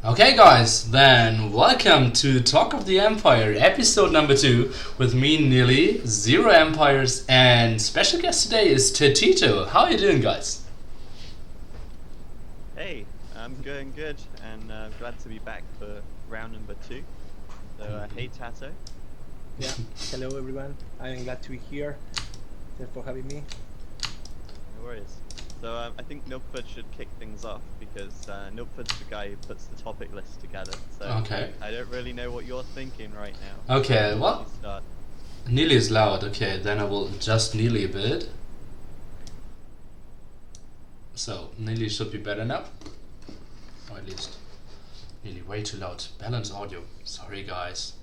Okay, guys, then welcome to Talk of the Empire, episode number 2, with me, Nearly, ZeroEmpires, and special guest today is TaToH. How are you doing, guys? Hey, I'm going good, and glad to be back for round number 2. So, hey TaToH. Yeah, hello everyone. I am glad to be here. Thanks for having me. No worries. So, I think Nilpford should kick things off because Nilpford's the guy who puts the topic list together. So, Okay. I don't really know what you're thinking right now. Okay, well, You start. Nearly is loud. Okay, then I will adjust Nearly a bit. So, Nearly should be better now. Or at least, Nearly way too loud. Balance audio. Sorry, guys.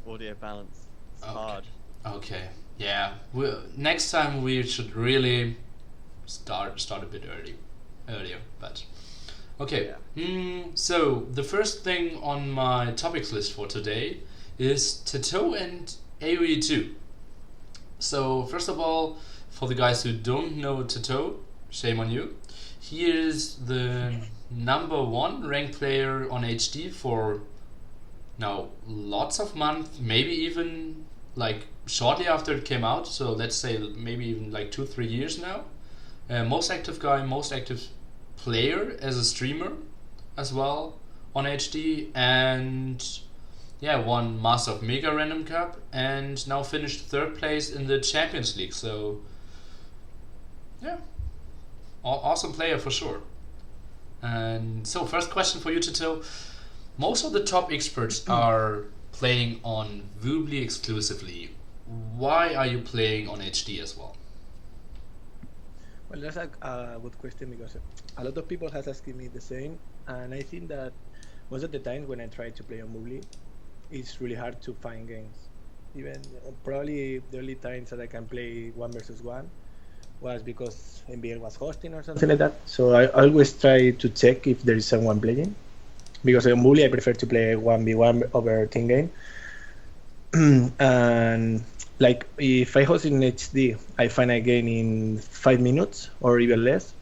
Audio balance. It's Okay. hard. Okay, yeah. Next time we should really start a bit earlier. But okay. So the first thing on my topics list for today is TaToH and AoE2. So first of all, for the guys who don't know TaToH, shame on you. He is the number 1 ranked player on HD for now lots of months, maybe even like shortly after it came out, so let's say maybe even like 2-3 years now. Most active guy, most active player as a streamer as well on HD, and yeah, won Master of Mega Random Cup and now finished 3rd place in the Champions League. So yeah, awesome player for sure. And so first question for you, TaToH. Most of the top experts are playing on Woobly exclusively. Why are you playing on HD as well? Well, that's a good question because a lot of people has asked me the same, and I think that most of the times when I try to play on Moobly, it's really hard to find games. Even probably the only times that I can play 1 versus 1 was because NBL was hosting or something like that. So I always try to check if there is someone playing. Because on Bully I prefer to play 1v1 over team game. And like if I host in HD, I find a game in 5 minutes or even less.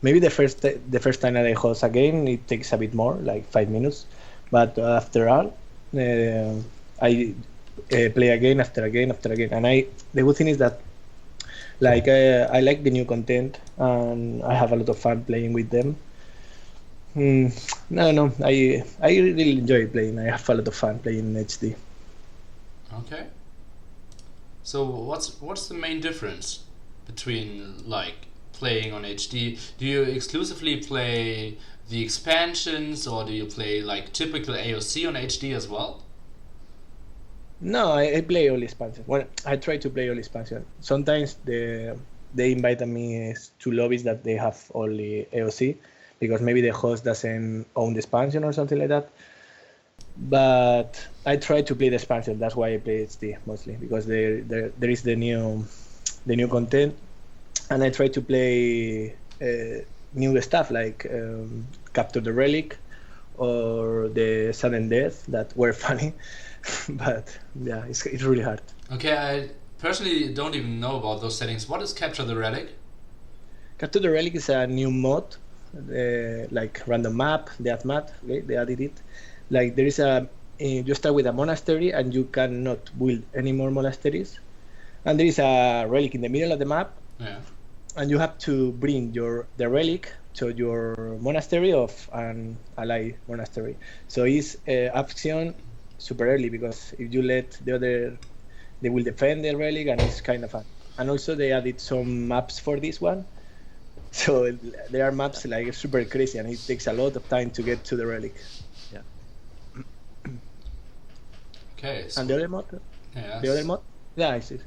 Maybe the first time that I host a game, it takes a bit more, like 5 minutes. But after all, I play again after again after again. And the good thing is that like I like the new content and I have a lot of fun playing with them. No, I really enjoy playing. I have a lot of fun playing in HD. Okay. So what's the main difference between like playing on HD? Do you exclusively play the expansions, or do you play like typical AOC on HD as well? No, I play all expansion. Well, I try to play all expansion. Sometimes they invite me to lobbies that they have only AOC, because maybe the host doesn't own the expansion or something like that. But I try to play the expansion. That's why I play HD mostly, because there is the new content, and I try to play new stuff like Capture the Relic or the Sudden Death that were funny. But yeah, it's really hard. Okay, I personally don't even know about those settings. What is Capture the Relic? Capture the Relic is a new mod, like random map, death map. Okay, they added it. Like there is you start with a monastery and you cannot build any more monasteries, and there is a relic in the middle of the map. Yeah. And you have to bring the relic to your monastery of an ally monastery. So it's action super early, because if you let the other, they will defend the relic, and it's kind of fun. And also they added some maps for this one. So there are maps like super crazy, and it takes a lot of time to get to the relic. Yeah. Okay. So And the other mod, yes. yeah, I see.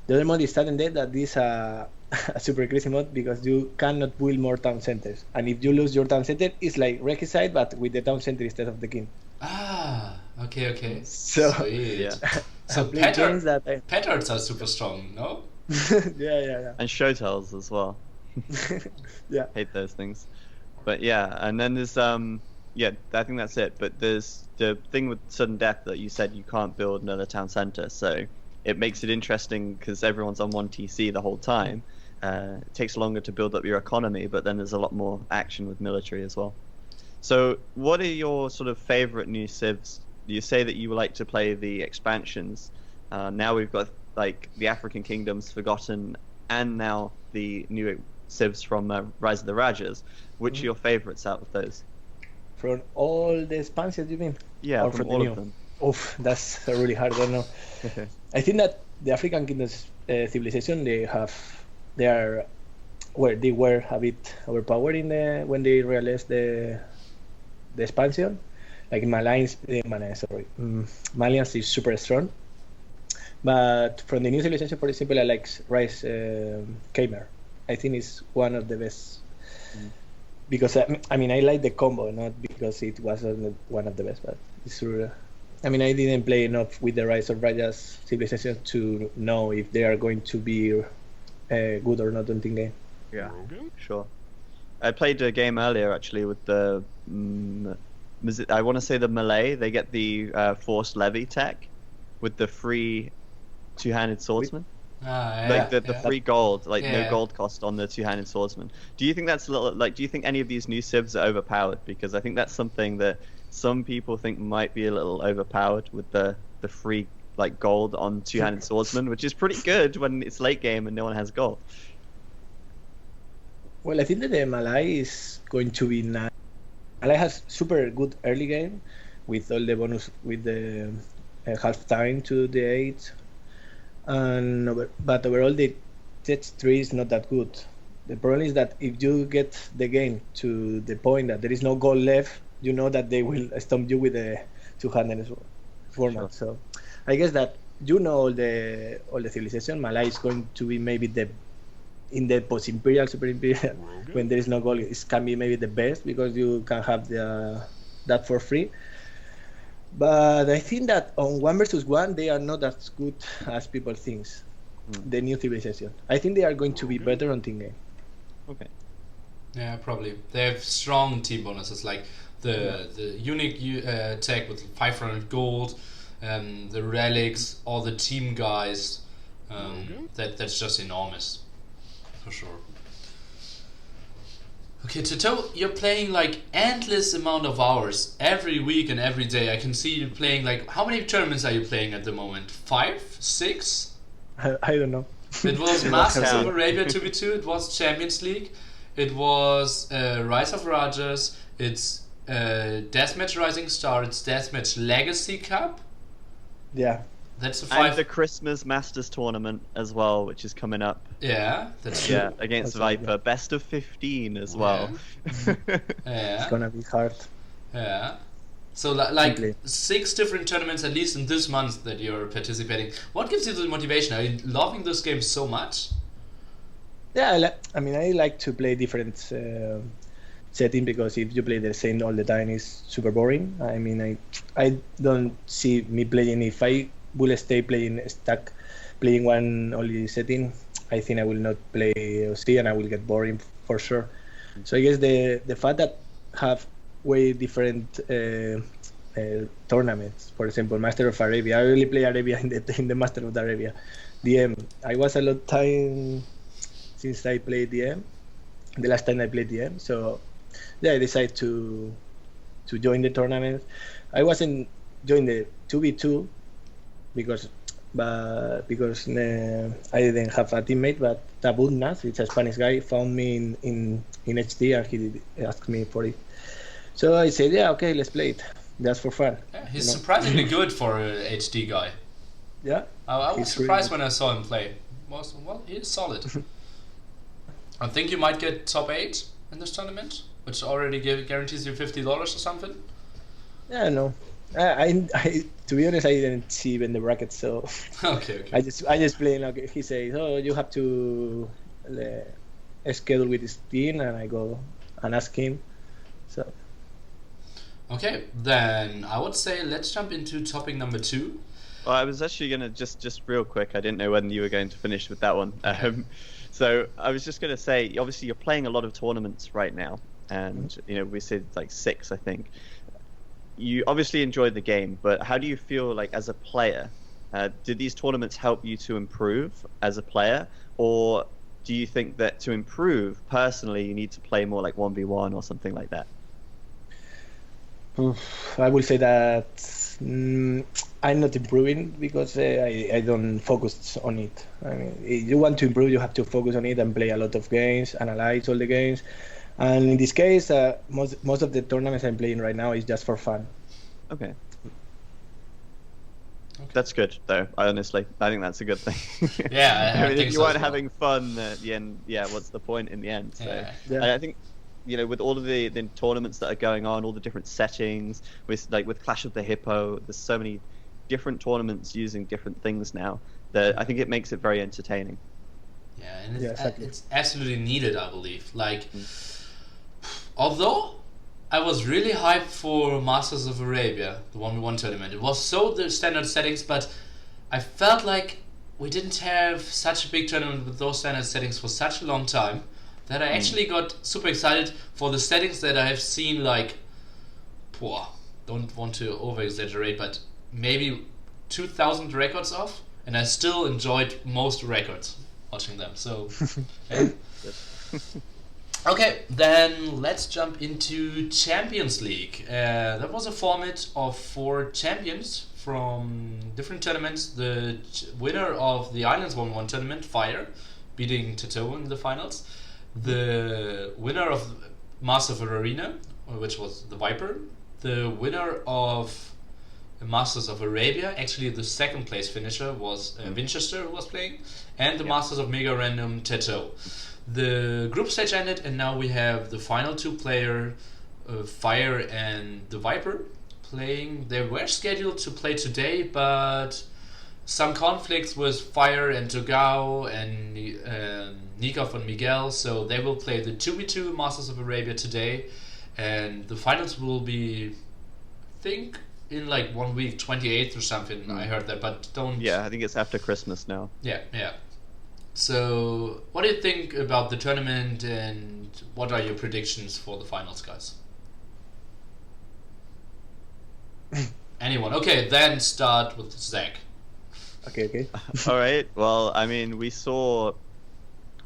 The other mod is Sudden Death, that is a super crazy mod because you cannot build more town centers, and if you lose your town center, it's like Regicide but with the town center instead of the king. Ah, okay. So Sweet. Yeah. So I play games that petards are super strong, no? yeah. And show tells as well. Yeah. Hate those things. But yeah, and then there's yeah, I think that's it. But there's the thing with sudden death that you said you can't build another town center, so it makes it interesting because everyone's on one TC the whole time. It takes longer to build up your economy, but then there's a lot more action with military as well. So, what are your sort of favorite new civs? You say that you like to play the expansions. Now we've got like the African Kingdoms, Forgotten, and now the new civs from Rise of the Rajas. Which are your favorites out of those? From all the expansions, you mean? Yeah, Or from the all new? of them. Oof, that's really hard. I don't know. I think that the African Kingdoms civilization, they were a bit overpowered when they realized the expansion. Like Malians is super strong. But from the new civilization, for example, I like Rise Kamer. I think it's one of the best. Because I mean, I like the combo, not because it wasn't one of the best, but it's true. I mean, I didn't play enough with the Rise of Rajas civilization to know if they are going to be good or not on team game. Yeah, sure. I played a game earlier actually with the I want to say the Malay. They get the forced levy tech with the free two-handed swordsman. Like the free gold, like no gold cost on the two-handed swordsman. Do you think that's a little like? Do you think any of these new civs are overpowered? Because I think that's something that some people think might be a little overpowered with the free like gold on two-handed swordsman, which is pretty good when it's late game and no one has gold. Well, I think that the Malay is going to be nice. Malay has super good early game with all the bonus with the half time to the 8. But overall the tech tree is not that good. The problem is that if you get the game to the point that there is no goal left, you know that they will stomp you with the two-handed format. Sure. So I guess that all the civilization. Malay is going to be maybe in the post-imperial, super-imperial, when there is no goal, it can be maybe the best because you can have that for free. But I think that on 1 versus 1, they are not as good as people think. The new civilization. I think they are going to be better on team game. Okay. Yeah, probably. They have strong team bonuses, like the unique tech with 500 gold, the relics, all the team guys. That's just enormous, for sure. Okay, TaToH, you're playing like endless amount of hours every week and every day. I can see you playing like, how many tournaments are you playing at the moment? 5? 6? I don't know. It was Masters of Arabia 2v2, it was Champions League, it was Rise of Rajas, it's Deathmatch Rising Star, it's Deathmatch Legacy Cup. Yeah. That's a 5. And the Christmas Masters tournament as well, which is coming up. Yeah, that's true. Yeah, against Viper. Best of 15 as well. Yeah. It's gonna be hard. Yeah. So like 6 different tournaments at least in this month that you're participating. What gives you the motivation? Are you loving this game so much? Yeah, I like to play different setting because if you play the same all the time, it's super boring. I mean, I don't see me playing. If I will stay playing one only setting, I think I will not play OC and I will get boring for sure. So I guess the fact that have way different tournaments, for example, Master of Arabia. I really play Arabia in the Master of Arabia. DM. I was a lot time since I played DM. The last time I played DM, so yeah, I decided to join the tournament. I wasn't join the 2v2 because I didn't have a teammate, but Tabudnas, it's a Spanish guy, found me in HD and he asked me for it. So I said, yeah, okay, let's play it. Just for fun. Yeah, he's surprisingly good for an HD guy. Yeah. I was surprised when I saw him play. Well, he's solid. I think you might get top 8 in this tournament, which already guarantees you $50 or something. Yeah, no. I to be honest, I didn't see even the bracket, so okay. I just play. Like he says, oh, you have to schedule with his team, and I go and ask him. So. Okay, then I would say let's jump into topic number 2. Well, I was actually gonna just real quick. I didn't know when you were going to finish with that one. So I was just gonna say, obviously you're playing a lot of tournaments right now, and we said like 6, I think. You obviously enjoyed the game, but how do you feel like as a player? Did these tournaments help you to improve as a player, or do you think that to improve personally you need to play more like 1v1 or something like that? I will say that I'm not improving because I don't focus on it. I mean, if you want to improve, you have to focus on it and play a lot of games, analyze all the games. And in this case, most of the tournaments I'm playing right now is just for fun. Okay. That's good, though. I think that's a good thing. Yeah, I I mean, think if you so aren't as well. having fun at the end, what's the point in the end? So, Yeah. I think, with all of the tournaments that are going on, all the different settings, with Clash of the Hippo, there's so many different tournaments using different things now that I think it makes it very entertaining. Yeah, and exactly. it's absolutely needed, I believe. Like, although I was really hyped for Masters of Arabia, the 1v1 tournament. It was so the standard settings, but I felt like we didn't have such a big tournament with those standard settings for such a long time that I actually got super excited for the settings that I have seen, like, don't want to over-exaggerate, but maybe 2,000 records of, and I still enjoyed most records watching them. So, yeah. Okay, then let's jump into Champions League. That was a format of 4 champions from different tournaments. The winner of the Islands 1v1 tournament, Fire, beating TaToH in the finals. The winner of Master of Arena, which was the Viper. The winner of Masters of Arabia, actually the second place finisher was Winchester, who was playing. And the Masters of Mega Random, TaToH. The group stage ended, and now we have the final 2 player, Fire and the Viper, playing. They were scheduled to play today, but some conflicts with Fire and Togao and Nikov and Miguel, so they will play the 2v2 Masters of Arabia today, and the finals will be, I think, in like 1 week, 28th or something. I heard that, but don't... Yeah, I think it's after Christmas now. Yeah. So, what do you think about the tournament, and what are your predictions for the finals, guys? Anyone? Okay, then start with Zach. Okay. All right. Well, I mean, we saw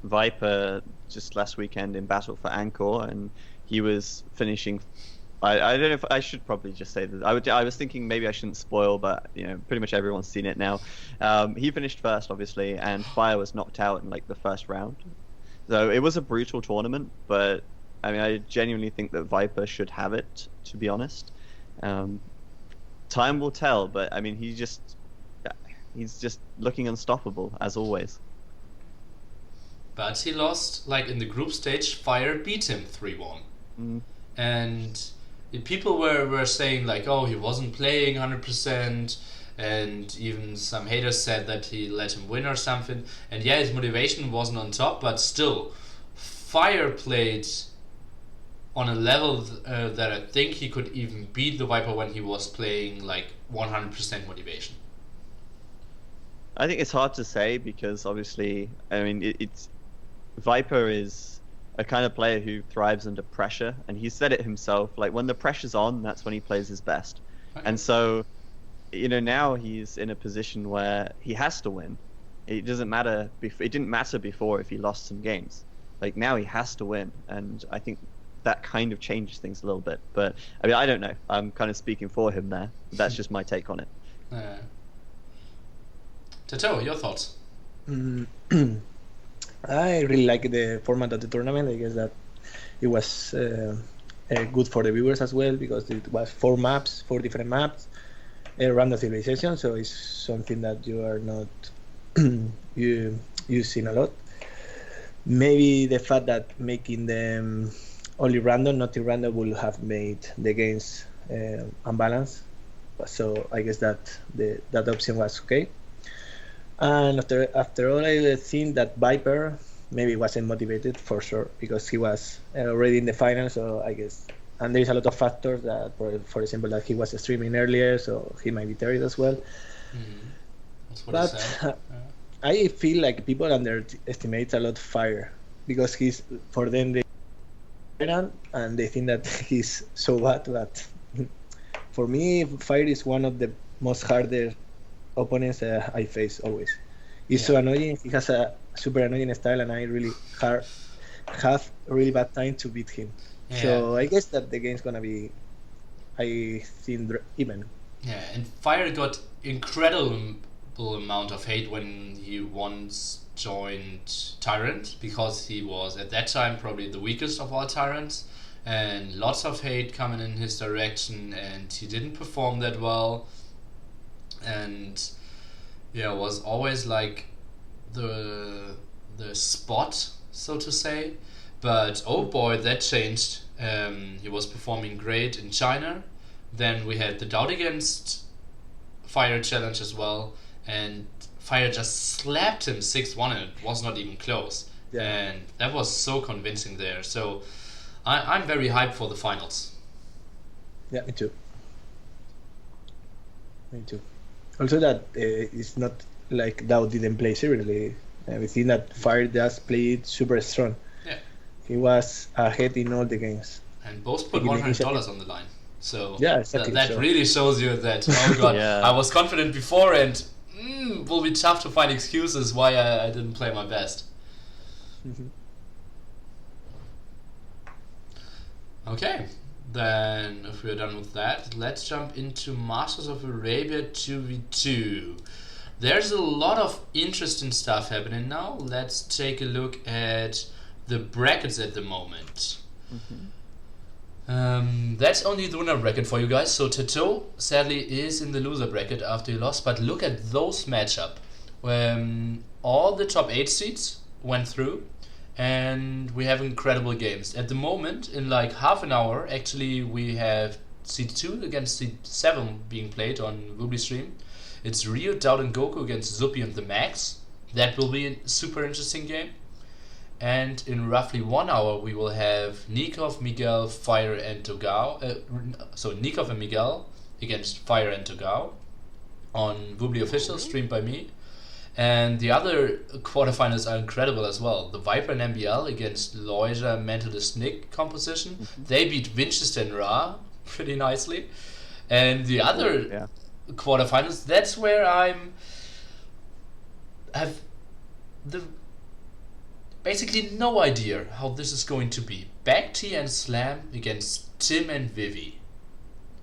Viper just last weekend in Battle for Angkor, and he was finishing. I don't know if I should probably just say that. I was thinking maybe I shouldn't spoil, but pretty much everyone's seen it now. He finished first, obviously, and Fire was knocked out in like the first round. So it was a brutal tournament, but I mean, I genuinely think that Viper should have it, to be honest. Time will tell, but I mean, he's just looking unstoppable as always. But he lost, like in the group stage, Fire beat him 3-1. And people were saying like, oh, he wasn't playing 100%, and even some haters said that he let him win or something. And yeah, his motivation wasn't on top, but still, Fire played on a level that I think he could even beat the Viper when he was playing like 100% motivation. I think it's hard to say because obviously, I mean, it's Viper is a kind of player who thrives under pressure, and he said it himself. Like when the pressure's on, that's when he plays his best. Okay. And so, now he's in a position where he has to win. It doesn't matter. It didn't matter before if he lost some games. Like now he has to win, and I think that kind of changes things a little bit. But I mean, I don't know. I'm kind of speaking for him there. That's just my take on it. TaToH, your thoughts? I really like the format of the tournament. I guess that it was good for the viewers as well because it was 4 different maps, random civilization. So it's something that you are not using a lot. Maybe the fact that making them only random, not irrandom, would have made the games unbalanced. So I guess that that option was okay. And after all, I think that Viper maybe wasn't motivated for sure because he was already in the final. So I guess, and there is a lot of factors that, for example, that he was streaming earlier, so he might be tired as well. That's what But I said. I feel like people underestimate a lot Fire because he's, for them, they and they think that he's so bad. But for me, Fire is one of the most harder opponents I face always. He's so annoying. He has a super annoying style, and I really have a really bad time to beat him. So I guess that the game's gonna be I think even. Yeah, and Fire got incredible amount of hate when he once joined Tyrant, because he was at that time probably the weakest of all Tyrants, and lots of hate coming in his direction, and he didn't perform that well, and yeah, was always like the spot, so to say. But oh boy, that changed. He was performing great in China. Then we had the Doubt Against Fire challenge as well, and Fire just slapped him 6-1, and it was not even close. Yeah. And that was so convincing there. So I'm very hyped for the finals. Yeah, me too. Me too. Also, that it's not like Dow didn't play seriously. We think that Fire just played super strong. Yeah. He was ahead in all the games. And both put Taking $100 on the line. So yeah, exactly. that So really shows you that, oh god, Yeah. I was confident before, and will be tough to find excuses why I didn't play my best. Okay, then if we're done with that, let's jump into Masters of Arabia 2v2. There's a lot of interesting stuff happening now. Let's take a look at the brackets at the moment. That's only the winner bracket for you guys. So TaToH sadly is in the loser bracket after he lost, but look at those matchup. All the top 8 seeds went through, and we have incredible games. At the moment, in like half an hour, actually we have seed 2 against seed 7 being played on Woobly Stream. It's Rio, Doubt and Goku against Zupi and the Max. That will be a super interesting game. And in roughly 1 hour, we will have Nikov, Miguel, Fire, and Togao. So Nikov and Miguel against Fire and Togao on Woobly Official, streamed by me. And the other quarterfinals are incredible as well. The Viper and MBL against Loija, Mentalist Nick composition. They beat Winchester and Ra pretty nicely. And the other quarterfinals, that's where have the basically no idea how this is going to be. Back-T and Slam against Tim and Vivi.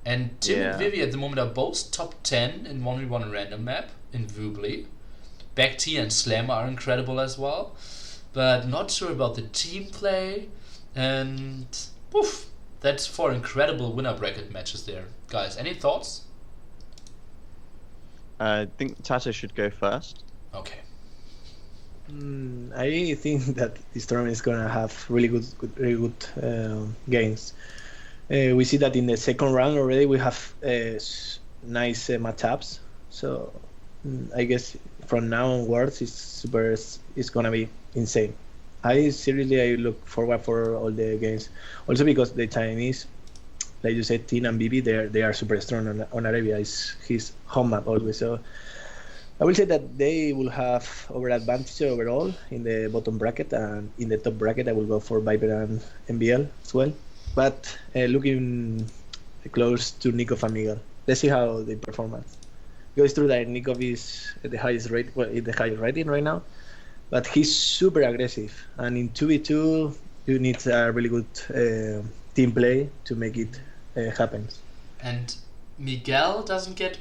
And Tim and Vivi at the moment are both top 10 in 1v1 random map in Woobly. Back-T and Slam are incredible as well, but not sure about the team play. And poof, that's 4 incredible winner bracket matches there. Guys, any thoughts? I think TaToH should go first. Okay. I think that this tournament is gonna have really good games. We see that in the second round already we have nice matchups. So I guess from now onwards it's gonna be insane. I look forward for all the games. Also because the Chinese, like you said, Tin and Bibi, they are super strong on Arabia. It's his home map always. So I will say that they will have over advantage overall in the bottom bracket, and in the top bracket I will go for Viper and MBL as well. But looking close to Nikov and Miguel. Let's see how they perform. It's true that Nikov is at the highest rating right now, but he's super aggressive, and in 2v2 you need a really good team play to make it happen. And Miguel doesn't get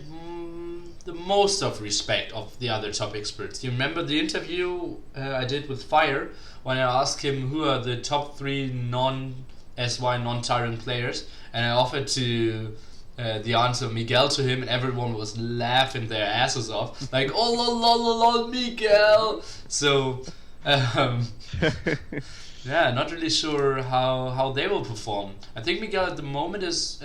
the most of respect of the other top experts. You remember the interview I did with Fire when I asked him who are the top 3 non-SY, non-Tyrant players, and I offered to the answer Miguel to him, and everyone was laughing their asses off, like, oh lol, Miguel. So yeah, not really sure how they will perform. I think Miguel at the moment is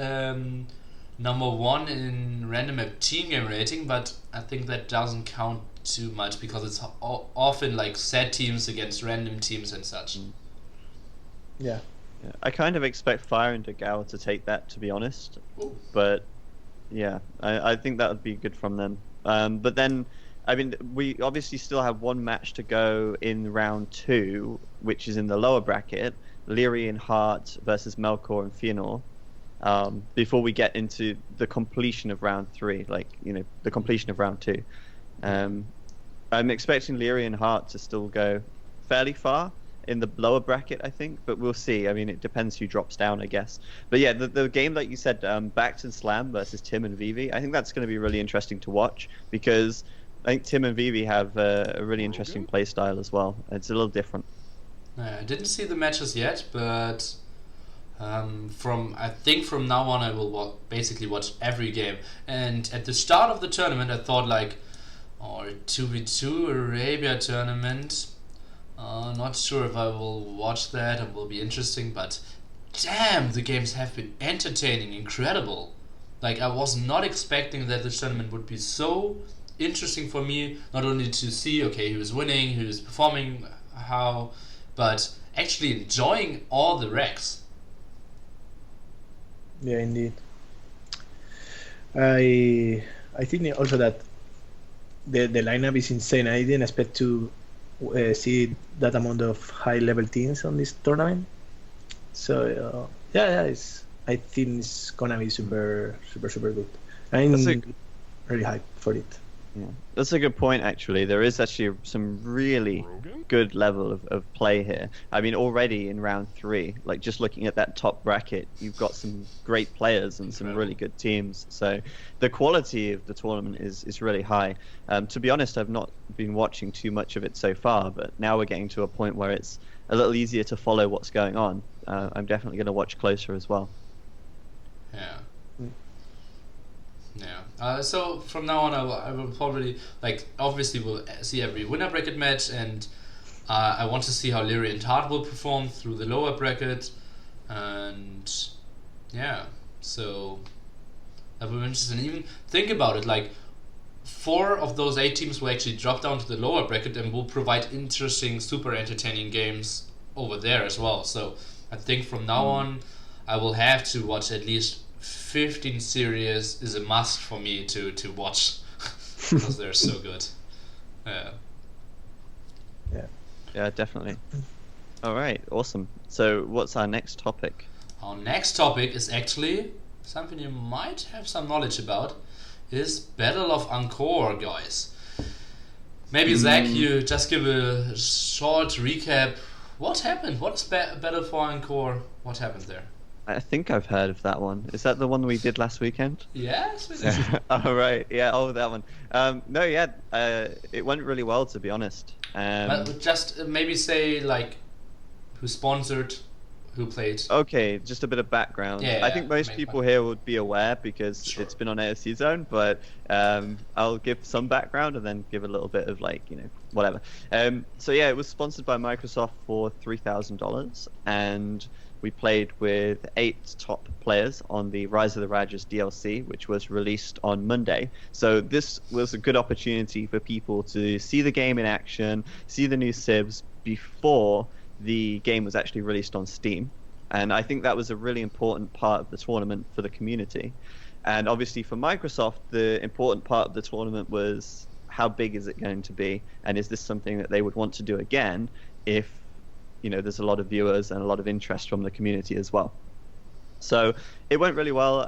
number 1 in random map team game rating, but I think that doesn't count too much because it's often like set teams against random teams and such. Yeah. I kind of expect Fire and Togao to take that, to be honest. Ooh. But yeah, I think that would be good from them. But then, I mean, we obviously still have 1 match to go in round 2, which is in the lower bracket, Leary and Hart versus Melkor and Fëanor. Before we get into the completion of round 3, the completion of round 2. I'm expecting Leary and Hart to still go fairly far, in the lower bracket, I think, but we'll see. I mean, it depends who drops down, I guess. But yeah, the game that you said, Backed and Slam versus Tim and Vivi, I think that's going to be really interesting to watch because I think Tim and Vivi have a really interesting play style as well. It's a little different. I didn't see the matches yet, but I think from now on I will basically watch every game. And at the start of the tournament, I thought like, or 2v2 Arabia tournament. Not sure if I will watch that and will be interesting, but damn, the games have been entertaining, incredible. Like I was not expecting that the tournament would be so interesting for me. Not only to see okay who's winning, who's performing, how, but actually enjoying all the wrecks. Yeah, indeed. I think also that the lineup is insane. I didn't expect to see that amount of high level teams on this tournament. So I think it's gonna be super good. I'm really hyped for it. Yeah, that's a good point. Actually, there is actually some really good level of play here. I mean, already in round 3, like just looking at that top bracket, you've got some great players and some really good teams. So the quality of the tournament is really high. To be honest, I've not been watching too much of it so far, but now we're getting to a point where it's a little easier to follow what's going on. I'm definitely going to watch closer as well. Yeah. Yeah. So from now on, I will probably obviously we'll see every winner bracket match, and I want to see how Leary and Hart will perform through the lower bracket, and yeah, so that will be interesting. And even think about it, like 4 of those 8 teams will actually drop down to the lower bracket and will provide interesting, super entertaining games over there as well. So I think from now on, I will have to watch at least 15 series is a must for me to watch because they're so good. Yeah, definitely. All right, awesome. So what's our next topic? Our next topic is actually something you might have some knowledge about, is Battle of Angkor, guys. Maybe Zach, you just give a short recap. What happened? What is Battle for Angkor? What happened there? I think I've heard of that one. Is that the one we did last weekend? Yes. Oh, right. Yeah, that one. No, yeah, it went really well, to be honest. But just maybe say, like, who sponsored, who played. Okay, just a bit of background. Yeah, I think most people here would be aware because it's been on AOC Zone, but I'll give some background and then give a little bit of, like, whatever. So, yeah, it was sponsored by Microsoft for $3,000, and we played with 8 top players on the Rise of the Rajas DLC, which was released on Monday. So this was a good opportunity for people to see the game in action, see the new civs before the game was actually released on Steam. And I think that was a really important part of the tournament for the community. And obviously for Microsoft, the important part of the tournament was how big is it going to be? And is this something that they would want to do again if there's a lot of viewers and a lot of interest from the community as well. So it went really well.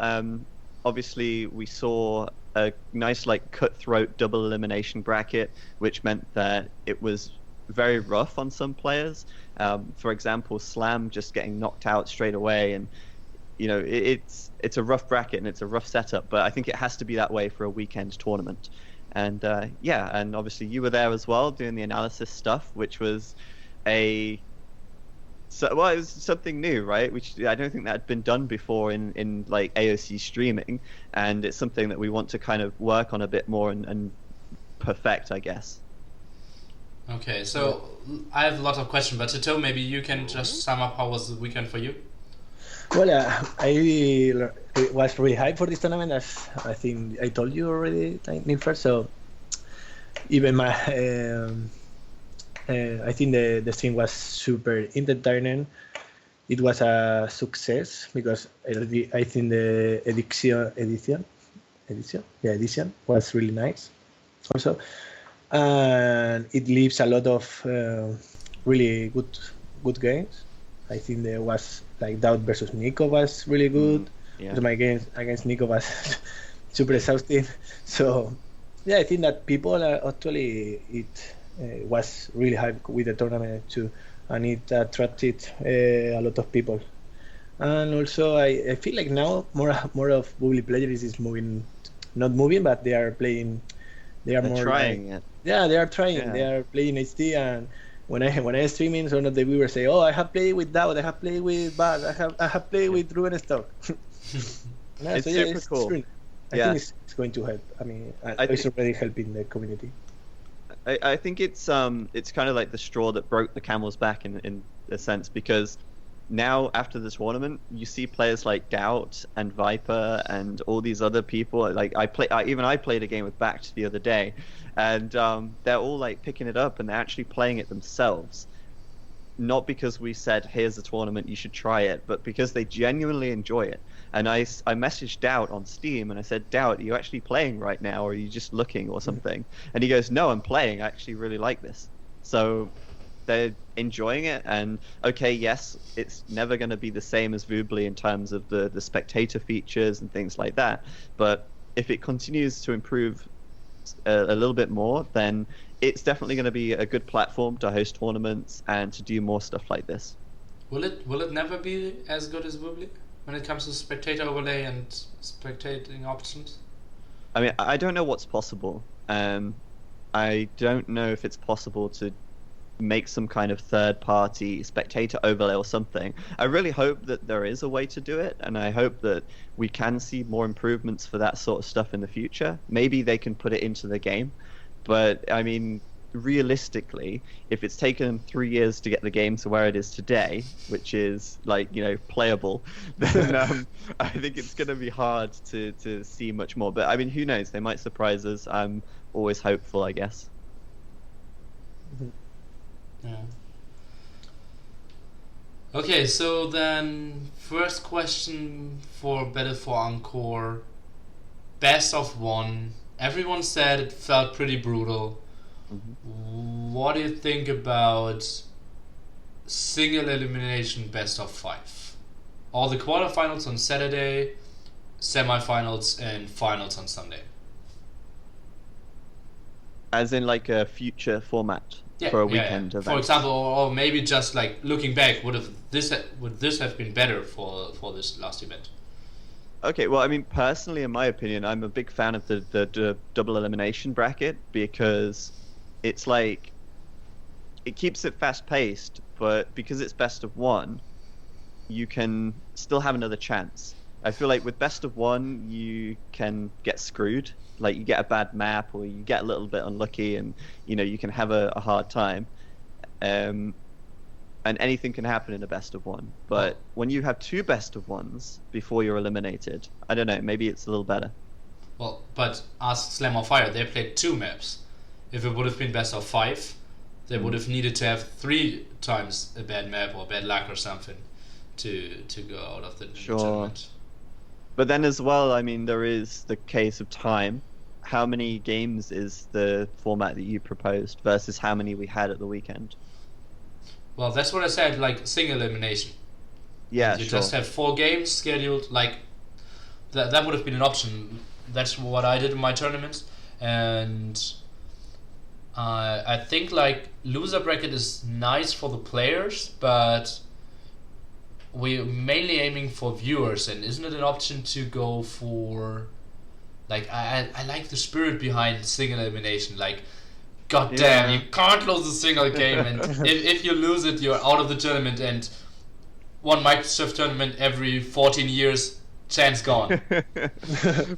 Obviously, we saw a nice, cutthroat double elimination bracket, which meant that it was very rough on some players. For example, Slam just getting knocked out straight away, and it's a rough bracket and it's a rough setup. But I think it has to be that way for a weekend tournament. And and obviously you were there as well doing the analysis stuff, which was it was something new, right? Which I don't think that had been done before in like AOC streaming, and it's something that we want to kind of work on a bit more and perfect, I guess. Okay, so I have a lot of questions, but TaToH, maybe you can just sum up how was the weekend for you? Well, I was really hyped for this tournament, as I think I told you already, Ninfer. So even my I think the stream was super entertaining. It was a success because I think the edition was really nice also, and it leaves a lot of really good games. I think there was like Doubt versus Nico was really good. Yeah. My games against Nico was super exhausting. So yeah, I think that people actually was really hyped with the tournament too. and it attracted a lot of people. And also, I feel like now more of Bubbly players is moving, not moving, but they are playing. They are They're more trying like, it. yeah, they are trying. Yeah. They are playing HD, and when I streaming, some of the viewers say, "Oh, I have played with Dowd, I have played with Bad, I have played with Ruben Stock." Yeah, It's so yeah, super cool. really, I Yeah. think it's going to help. I mean, I it's think- already helping the community. I think it's kind of like the straw that broke the camel's back in a sense, because now after the tournament you see players like Gout and Viper and all these other people. Like I played a game with Backed the other day, and they're all like picking it up and they're actually playing it themselves. Not because we said here's a tournament, you should try it, but because they genuinely enjoy it. And I messaged Doubt on Steam and I said, Doubt, are you actually playing right now or are you just looking or something? And he goes, no, I'm playing, I actually really like this. So they're enjoying it, and okay, yes, it's never going to be the same as Voobly in terms of the spectator features and things like that, but if it continues to improve a little bit more, then it's definitely going to be a good platform to host tournaments and to do more stuff like this. Will it never be as good as Woobly when it comes to spectator overlay and spectating options? I mean, I don't know what's possible. I don't know if it's possible to make some kind of third-party spectator overlay or something. I really hope that there is a way to do it, and I hope that we can see more improvements for that sort of stuff in the future. Maybe they can put it into the game, but I mean, realistically, if it's taken them 3 years to get the game to where it is today, which is like, playable, then I think it's going to be hard to see much more. But I mean, who knows? They might surprise us. I'm always hopeful, I guess. Yeah. Okay, so then first question for Battle for Angkor. Best of 1. Everyone said it felt pretty brutal. What do you think about single elimination best of 5? All the quarterfinals on Saturday, semifinals and finals on Sunday. As in like a future format for a weekend event. For example, or maybe just like looking back, would this have been better for this last event? Okay, well, I mean, personally, in my opinion, I'm a big fan of the double elimination bracket, because it's like, it keeps it fast paced, but because it's best of 1, you can still have another chance. I feel like with best of 1, you can get screwed. Like, you get a bad map or you get a little bit unlucky, and you can have a hard time. And anything can happen in a best of 1. But when you have 2 best of 1s before you're eliminated, I don't know, maybe it's a little better. Well, but ask Slam or Fire, they played 2 maps. If it would have been best of 5, they would have needed to have 3 times a bad map or bad luck or something to go out of the tournament. But then as well, I mean, there is the case of time. How many games is the format that you proposed versus how many we had at the weekend? Well, that's what I said, like single elimination. Yeah, you just have 4 games scheduled, like that would have been an option. That's what I did in my tournaments, and I think like loser bracket is nice for the players, but we're mainly aiming for viewers. And isn't it an option to go for, like, I like the spirit behind single elimination, like, god damn, you can't lose a single game, and if you lose it, you're out of the tournament, and one Microsoft tournament every 14 years, chance gone.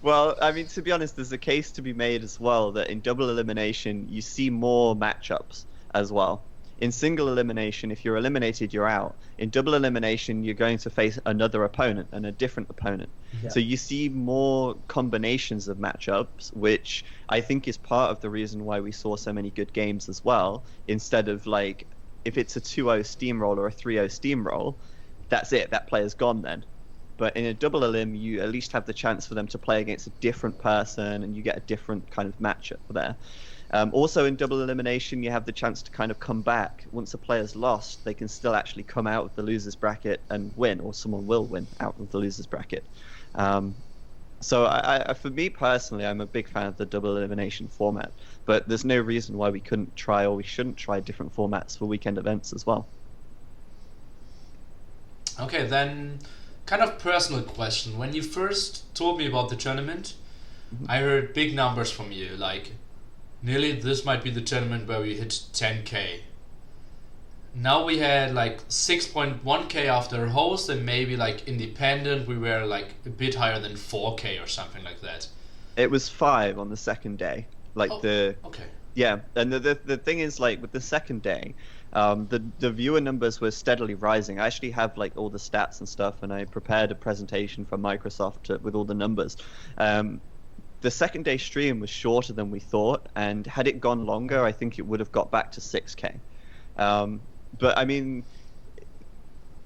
Well, I mean, to be honest, there's a case to be made as well that in double elimination, you see more matchups as well. In single elimination, if you're eliminated, you're out. In double elimination, you're going to face another opponent and a different opponent. Yeah. So you see more combinations of matchups, which I think is part of the reason why we saw so many good games as well. Instead of like, if it's a 2-0 steamroll or a 3-0 steamroll, that's it, that player's gone then. But in a double elim, you at least have the chance for them to play against a different person, and you get a different kind of matchup there. Also in double elimination, you have the chance to kind of come back. Once a player's lost, they can still actually come out of the losers bracket and win, or someone will win out of the losers bracket. So I, for me personally, I'm a big fan of the double elimination format, but there's no reason why we couldn't try, or we shouldn't try, different formats for weekend events as well. Okay, then kind of personal question. When you first told me about the tournament, I heard big numbers from you, like nearly this might be the tournament where we hit 10k. Now we had like 6.1k after host, and maybe like independent we were like a bit higher than 4k or something like that. It was 5 on the second day. Like Okay. Yeah, and the thing is, like, with the second day, the viewer numbers were steadily rising. I actually have like all the stats and stuff, and I prepared a presentation for Microsoft with all the numbers. The second day stream was shorter than we thought, and had it gone longer, I think it would have got back to 6k. But I mean,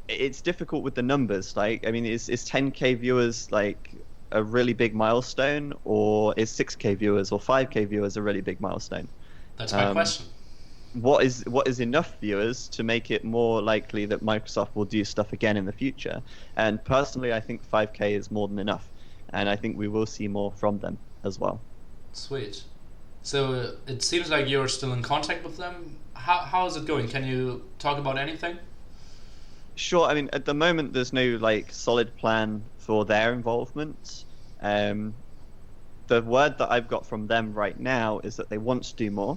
it's difficult with the numbers. Like, I mean, is 10k viewers like a really big milestone, or is 6k viewers or 5k viewers a really big milestone? That's my question. What is enough viewers to make it more likely that Microsoft will do stuff again in the future? And personally, I think 5k is more than enough, and I think we will see more from them as well. Sweet. So it seems like you're still in contact with them. How is it going? Can you talk about anything? Sure. I mean, at the moment, there's no like solid plan for their involvement. The word that I've got from them right now is that they want to do more,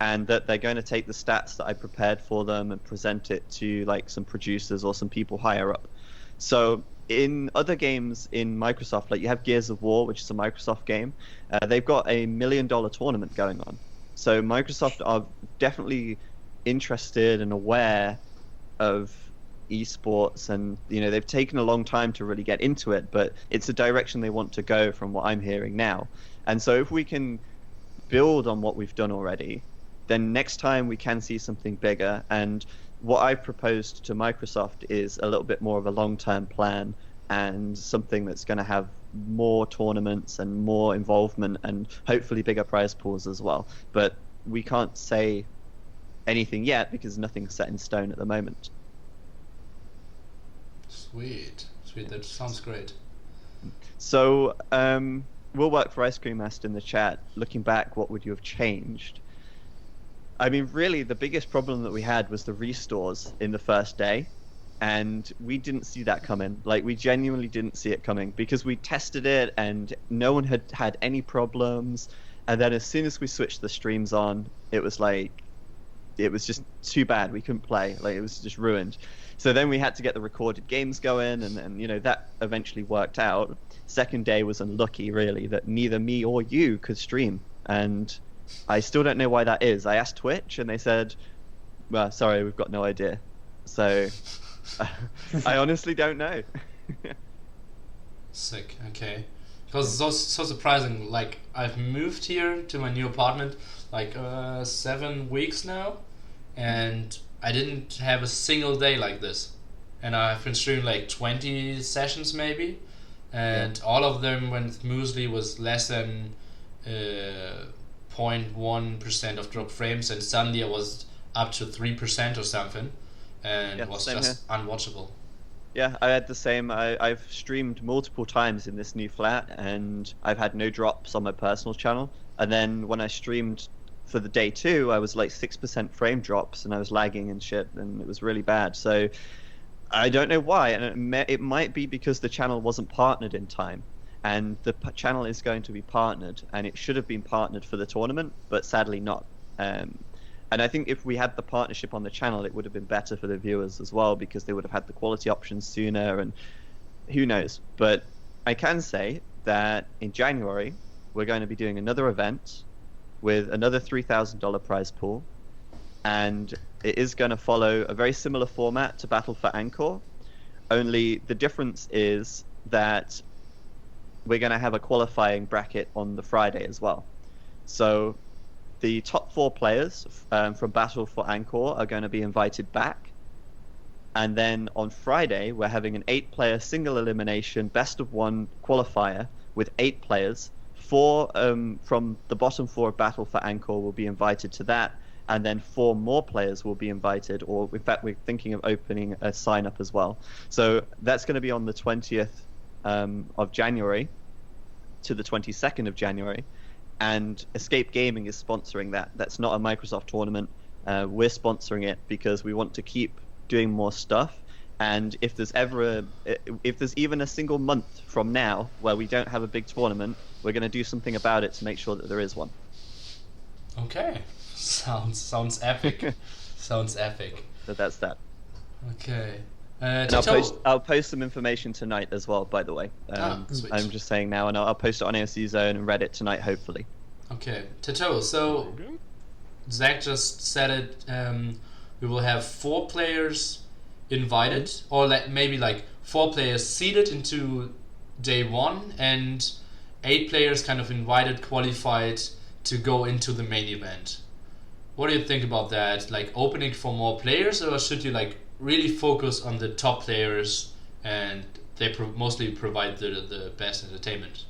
and that they're going to take the stats that I prepared for them and present it to like some producers or some people higher up. So in other games in Microsoft, like you have Gears of War, which is a Microsoft game, they've got a $1 million tournament going on. So Microsoft are definitely interested and aware of esports, and they've taken a long time to really get into it, but it's a direction they want to go from what I'm hearing now. And so if we can build on what we've done already, then next time we can see something bigger. And what I've proposed to Microsoft is a little bit more of a long-term plan, and something that's going to have more tournaments and more involvement, and hopefully bigger prize pools as well. But we can't say anything yet because nothing's set in stone at the moment. Sweet. That sounds great. So we'll work for Ice Cream Master in the chat. Looking back, what would you have changed? I mean, really, the biggest problem that we had was the restores in the first day, and we didn't see that coming. Like, we genuinely didn't see it coming, because we tested it and no one had had any problems. And then as soon as we switched the streams on, it was just too bad. We couldn't play. Like, it was just ruined. So then we had to get the recorded games going, and that eventually worked out. Second day was unlucky, really, that neither me or you could stream, and I still don't know why that is. I asked Twitch, and they said, well, sorry, we've got no idea. So I honestly don't know. Sick. Okay. Because it's so surprising. Like, I've moved here to my new apartment like 7 weeks now, and I didn't have a single day like this. And I've been streaming like 20 sessions maybe, and all of them went smoothly, was less than 0.1% of drop frames, and suddenly I was up to 3% or something, and it was just unwatchable. Yeah, I had the same. I've streamed multiple times in this new flat, and I've had no drops on my personal channel. And then when I streamed for the day 2, I was like 6% frame drops, and I was lagging and shit, and it was really bad. So I don't know why, and it might be because the channel wasn't partnered in time. And the channel is going to be partnered, and it should have been partnered for the tournament, but sadly not. And I think if we had the partnership on the channel, it would have been better for the viewers as well, because they would have had the quality options sooner, and who knows. But I can say that in January, we're going to be doing another event with another $3,000 prize pool, and it is going to follow a very similar format to Battle for Angkor, only the difference is that we're going to have a qualifying bracket on the Friday as well. So the top 4 players from Battle for Angkor are going to be invited back. And then on Friday, we're having an 8-player single elimination best of 1 qualifier with 8 players. 4 from the bottom 4 of Battle for Angkor will be invited to that. And then 4 more players will be invited, or in fact, we're thinking of opening a sign-up as well. So that's going to be on the 20th of January to the 22nd of January, and Escape Gaming is sponsoring that. That's not a Microsoft tournament. We're sponsoring it because we want to keep doing more stuff, And if there's even a single month from now where we don't have a big tournament, we're going to do something about it to make sure that there is one. Okay, sounds epic. Sounds epic. So that's that. Okay. And I'll post some information tonight as well, by the way. Sweet. I'm just saying now, and I'll post it on AOC Zone and Reddit tonight, hopefully. Okay, TaToH, so Zach just said it, we will have 4 players invited, or maybe 4 players seeded into day 1, and 8 players kind of invited, qualified to go into the main event. What do you think about that? Like opening for more players, or should you really focus on the top players and they mostly provide the best entertainment?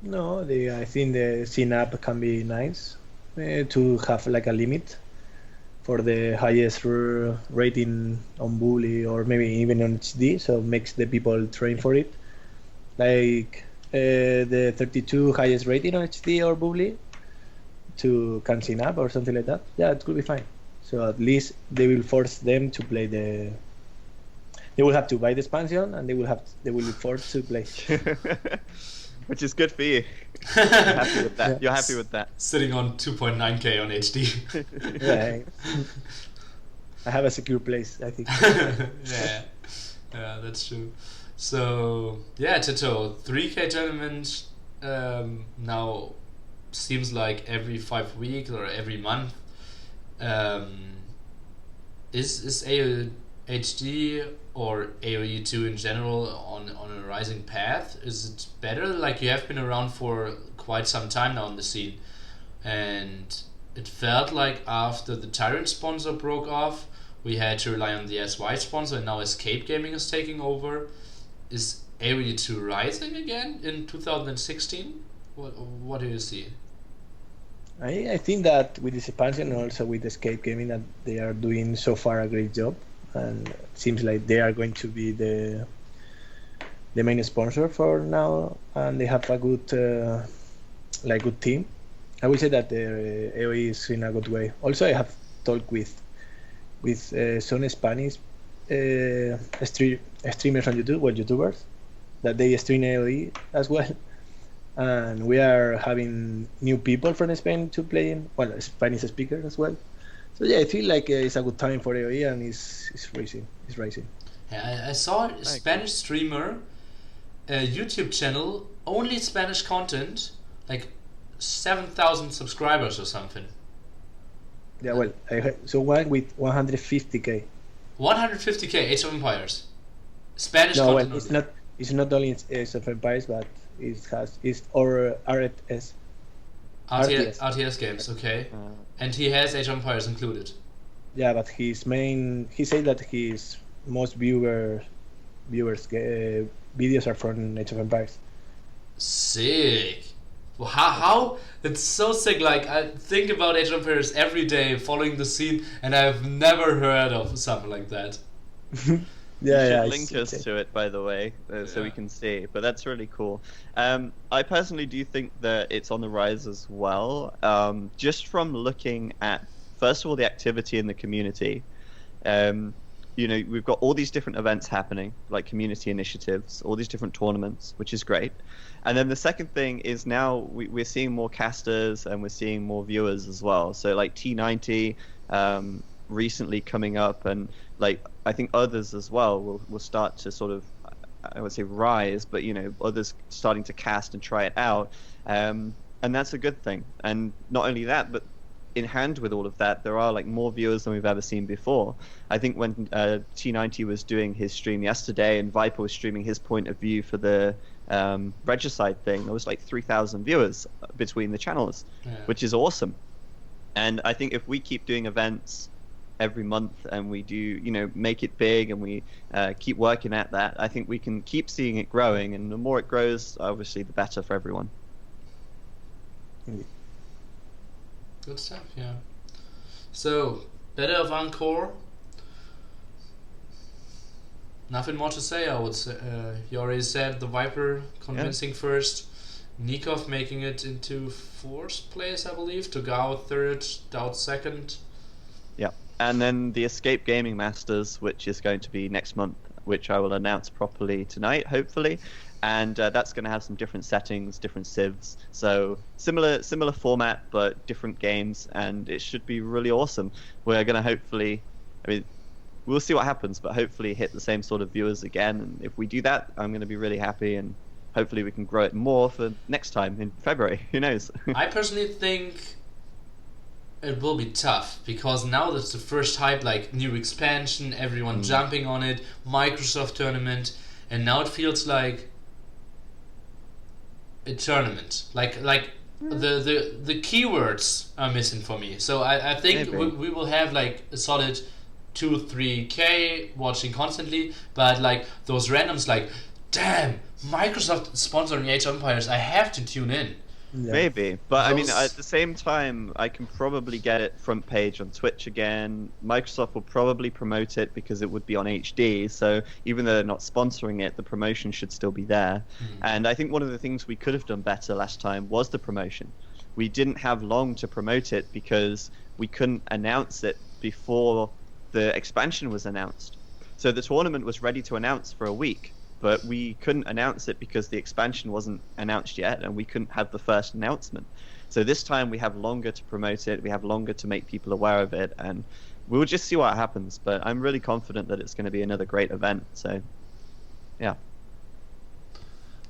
No, I think the synap can be nice to have a limit for the highest rating on Bully or maybe even on HD, so it makes the people train for it. The 32 highest rating on HD or Bully to can synap or something like that. Yeah, it could be fine. So at least they will force them to play they will have to buy the expansion and they will be forced to play. Which is good for you. You're happy with that. You're happy with that. Sitting on 2.9K on HD. Yeah. I have a secure place, I think. Yeah, that's true. So, yeah, TaToH, 3K tournament now seems like every 5 weeks or every month. Is HD or AoE2 in general on a rising path? Is it better? You have been around for quite some time now on the scene, and it felt like after the Tyrant sponsor broke off, we had to rely on the SY sponsor, and now Escape Gaming is taking over. Is AoE2 rising again in 2016? What do you see? I think that with this expansion and also with Escape Gaming that they are doing so far a great job, and it seems like they are going to be the main sponsor for now, and they have a good good team. I would say that the AoE is in a good way. Also, I have talked with some Spanish streamers on YouTube, YouTubers, that they stream AoE as well. And we are having new people from Spain to play in, Spanish speakers as well. So yeah, I feel like it's a good time for AoE and it's rising. It's rising. Yeah, I saw a Spanish streamer, a YouTube channel, only Spanish content, 7,000 subscribers or something. Yeah, well, so one with 150k. 150k Age of Empires. Spanish no, content. Well, it's not only Age of Empires, but it's or RTS. RTS games, okay. And he has Age of Empires included. Yeah, but he said that his most viewers videos are from Age of Empires. Sick. Well, how? It's so sick. I think about Age of Empires every day, following the scene, and I've never heard of something like that. Yeah, link us to it, by the way, so we can see. But that's really cool. I personally do think that it's on the rise as well. Just from looking at, first of all, the activity in the community. We've got all these different events happening, like community initiatives, all these different tournaments, which is great. And then the second thing is now we're seeing more casters and we're seeing more viewers as well. So T90 recently coming up, and I think others as well will start to sort of, I would say rise, but others starting to cast and try it out, and that's a good thing. And not only that, but in hand with all of that, there are more viewers than we've ever seen before. I think when T90 was doing his stream yesterday and Viper was streaming his point of view for the Regicide thing, there was 3,000 viewers between the channels, which is awesome. And I think if we keep doing events every month and we do, make it big and we keep working at that, I think we can keep seeing it growing, and the more it grows, obviously, the better for everyone. Good stuff, yeah. So, better of Angkor. Nothing more to say, I would say. You already said the Viper convincing first, Nikov making it into 4th place, I believe, to Gao 3rd, Dowd 2nd. Yeah. And then the Escape Gaming Masters, which is going to be next month, which I will announce properly tonight, hopefully. And that's going to have some different settings, different civs. So similar format, but different games, and it should be really awesome. We're going to hopefully, I mean, we'll see what happens, but hopefully hit the same sort of viewers again. And if we do that, I'm going to be really happy, and hopefully we can grow it more for next time in February. Who knows? I personally think it will be tough, because now that's the first hype, like new expansion, everyone jumping on it, Microsoft tournament, and now it feels like a tournament. Like the keywords are missing for me. So I think we will have like a solid 2-3K watching constantly, but like those randoms, like, damn, Microsoft sponsoring Age of Empires, I have to tune in. Yeah. Maybe, but I mean, at the same time, I can probably get it front page on Twitch again. Microsoft will probably promote it because it would be on HD, so even though they're not sponsoring it, the promotion should still be there. And I think one of the things we could have done better last time was the promotion. We didn't have long to promote it because we couldn't announce it before the expansion was announced. So the tournament was ready to announce for a week, but we couldn't announce it because the expansion wasn't announced yet, and we couldn't have the first announcement. So this time we have longer to promote it, we have longer to make people aware of it, and we'll just see what happens. But I'm really confident that it's going to be another great event, so yeah.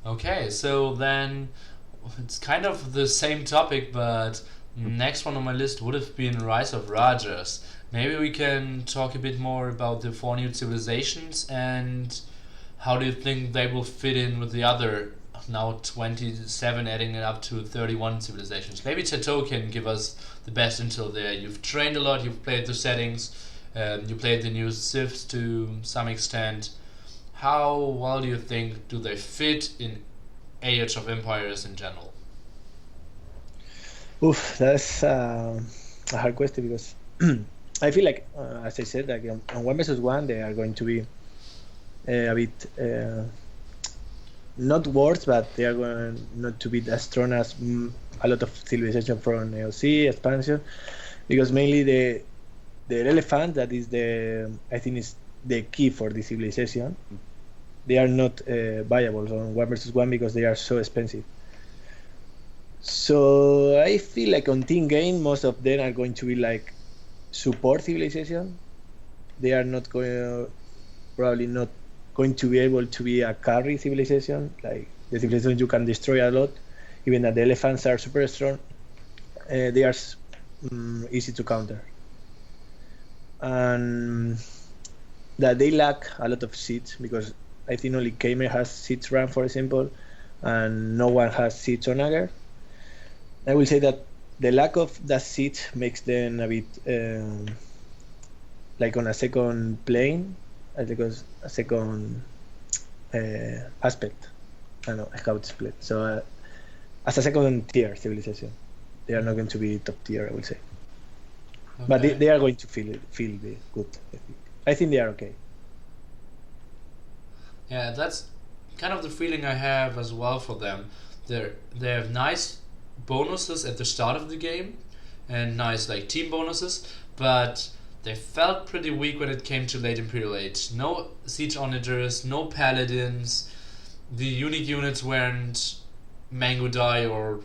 Okay, so then it's kind of the same topic, but next one on my list would have been Rise of Rajas. Maybe we can talk a bit more about the 4 new civilizations, and how do you think they will fit in with the other, now 27, adding it up to 31 civilizations? Maybe TaToH can give us the best intel there. You've trained a lot, you've played the settings, you played the new civs to some extent. How well do you think do they fit in Age of Empires in general? Oof, that's a hard question, because I feel like, as I said, like on 1 versus 1, they are going to be a bit not worse, but they are going not to be as strong as a lot of civilization from AOC expansion, because mainly the elephant, that is I think is the key for the civilization. They are not viable on 1 versus 1 because they are so expensive. So I feel like on team game, most of them are going to be like support civilization. They are not probably not going to be able to be a carry civilization, like the civilization you can destroy a lot. Even that the elephants are super strong, they are easy to counter, and that they lack a lot of seats, because I think only Kamer has seats run, for example, and no one has seats on Agar. I will say that the lack of that seat makes them a bit like on a second plane, because a second aspect. I don't know how it's split. So as a second tier civilization, they are not going to be top tier, I will say. Okay. But they are going to feel good. I think they are okay. Yeah, that's kind of the feeling I have as well for them. They have nice bonuses at the start of the game, and nice like team bonuses, but they felt pretty weak when it came to late Imperial Age. No siege onagers, no paladins. The unique units weren't Mango Dai or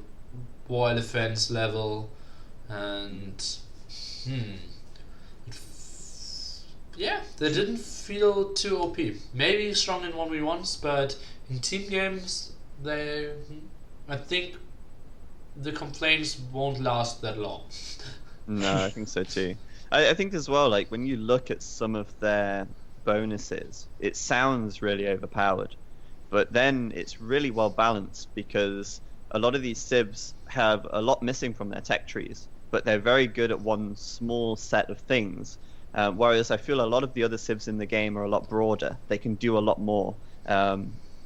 War Elephants level, and yeah, they didn't feel too OP. Maybe strong in 1v1s, but in team games, I think the complaints won't last that long. No, I think so too. I think as well, like when you look at some of their bonuses, it sounds really overpowered, but then it's really well balanced, because a lot of these civs have a lot missing from their tech trees, but they're very good at one small set of things. Whereas I feel a lot of the other civs in the game are a lot broader. They can do a lot more. They're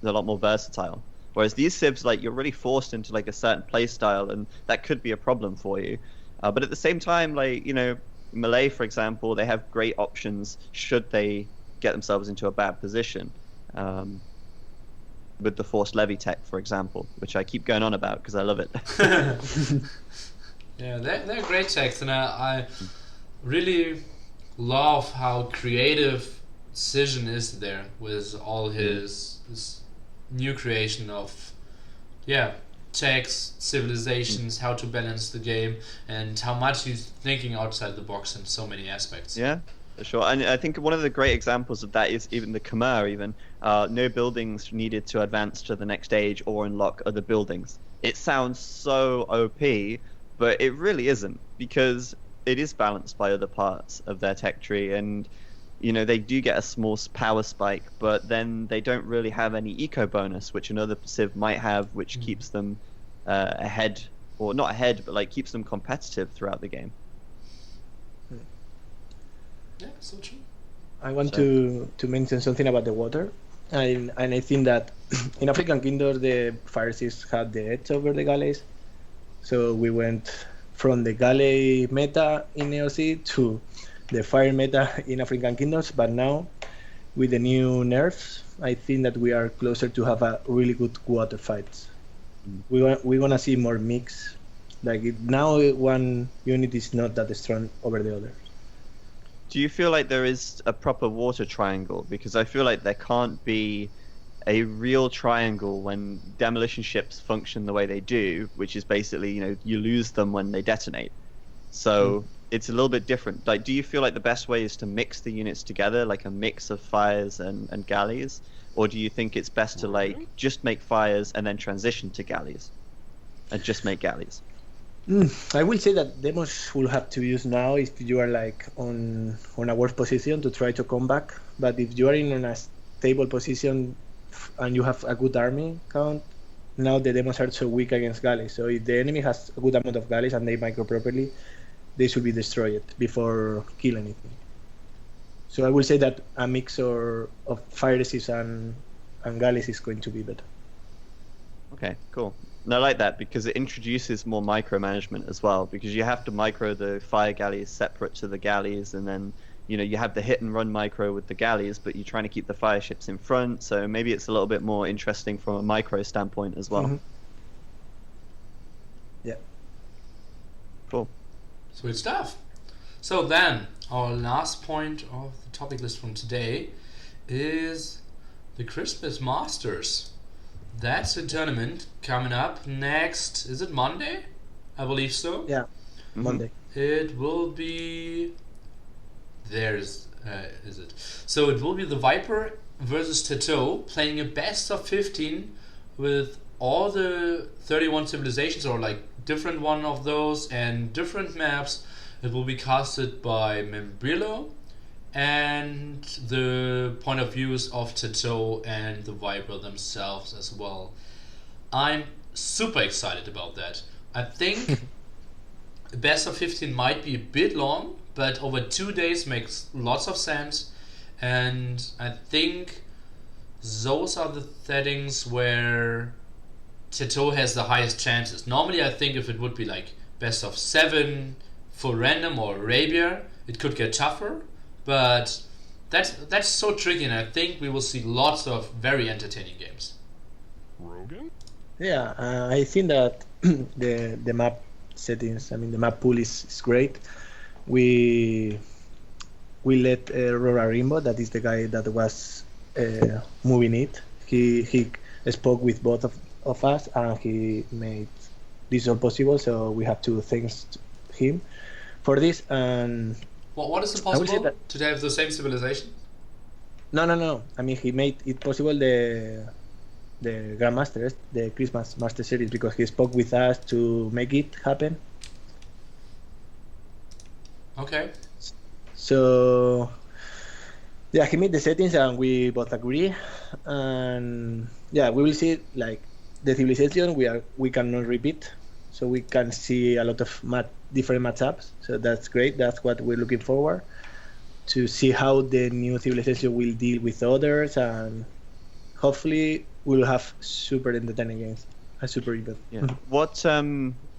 a lot more versatile. Whereas these civs, like, you're really forced into like a certain play style, and that could be a problem for you. But at the same time, like, you know, Malay, for example, they have great options should they get themselves into a bad position. With the forced levy tech, for example, which I keep going on about because I love it. Yeah, they're great techs, and I really love how creative Cision is there with all his new creation of techs, civilizations, how to balance the game, and how much he's thinking outside the box in so many aspects. Yeah, for sure. And I think one of the great examples of that is even the Khmer. Even no buildings needed to advance to the next stage or unlock other buildings. It sounds so OP, but it really isn't, because it is balanced by other parts of their tech tree, and they do get a small power spike, but then they don't really have any eco bonus, which another civ might have, which keeps them ahead, or not ahead, but like keeps them competitive throughout the game. Yeah, so true. I want to mention something about the water, and I think that in African Kingdoms the fire cities had the edge over the galleys, so we went from the galley meta in AOC to the fire meta in African Kingdoms, but now with the new nerfs, I think that we are closer to have a really good water fights. We're gonna see more mix. Now one unit is not that strong over the other. Do you feel like there is a proper water triangle? Because I feel like there can't be a real triangle when demolition ships function the way they do, which is basically, you lose them when they detonate. So it's a little bit different. Like, do you feel like the best way is to mix the units together, like a mix of fires and galleys? Or do you think it's best to just make fires and then transition to galleys? And just make galleys? I will say that demos will have to use now if you are on a worse position to try to come back. But if you are in a stable position and you have a good army count, now the demos are so weak against galleys. So if the enemy has a good amount of galleys and they micro properly, they should be destroyed before kill anything. So I will say that a mix of fire resist and galleys is going to be better. Okay, cool. And I like that because it introduces more micromanagement as well, because you have to micro the fire galleys separate to the galleys, and then you have the hit and run micro with the galleys, but you're trying to keep the fire ships in front, so maybe it's a little bit more interesting from a micro standpoint as well. Mm-hmm. Yeah. Cool. Sweet stuff. So then, our last point of the topic list from today is the Christmas Masters. That's a tournament coming up next. Is it Monday? I believe so. Yeah, Monday. It will be. Is it? So it will be the Viper versus TaToH, playing a best of 15 with all the 31 civilizations, or different one of those, and different maps. It will be casted by Membrilo, and the point of views of TaToH and the Viper themselves as well. I'm super excited about that. I think best of 15 might be a bit long, but over 2 days makes lots of sense, and I think those are the settings where TaToH has the highest chances. Normally I think if it would be best of 7 for random or Arabia, it could get tougher, but that's so tricky, and I think we will see lots of very entertaining games. Rogan? Yeah, I think that the map settings, the map pool is great. We let Rora Rimbo, that is the guy that was moving it. He spoke with both of us, and he made this all possible. So we have to thank him for this. And what is it possible to have the same civilization? No. He made it possible the Grandmaster, the Christmas Master Series, because he spoke with us to make it happen. Okay. So yeah, he made the settings and we both agree, and yeah, we will see the civilization we cannot repeat, so we can see a lot of different matchups. So that's great. That's what we're looking forward to see, how the new civilization will deal with others, and hopefully we'll have super entertaining games, a super event. Yeah. What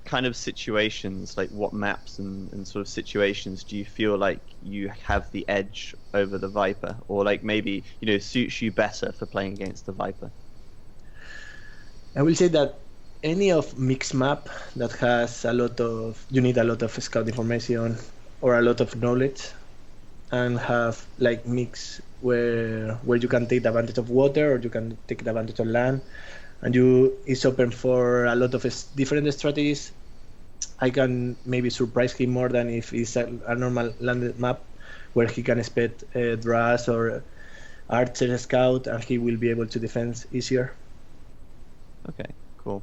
kind of situations, what maps and sort of situations do you feel like you have the edge over the Viper, or maybe suits you better for playing against the Viper? I will say that any of mixed map that has you need a lot of scout information or a lot of knowledge, and have like mix where you can take advantage of water or you can take advantage of land, and it's open for a lot of different strategies. I can maybe surprise him more than if it's a normal landed map where he can expect Dras or Archer Scout, and he will be able to defend easier. Okay, cool.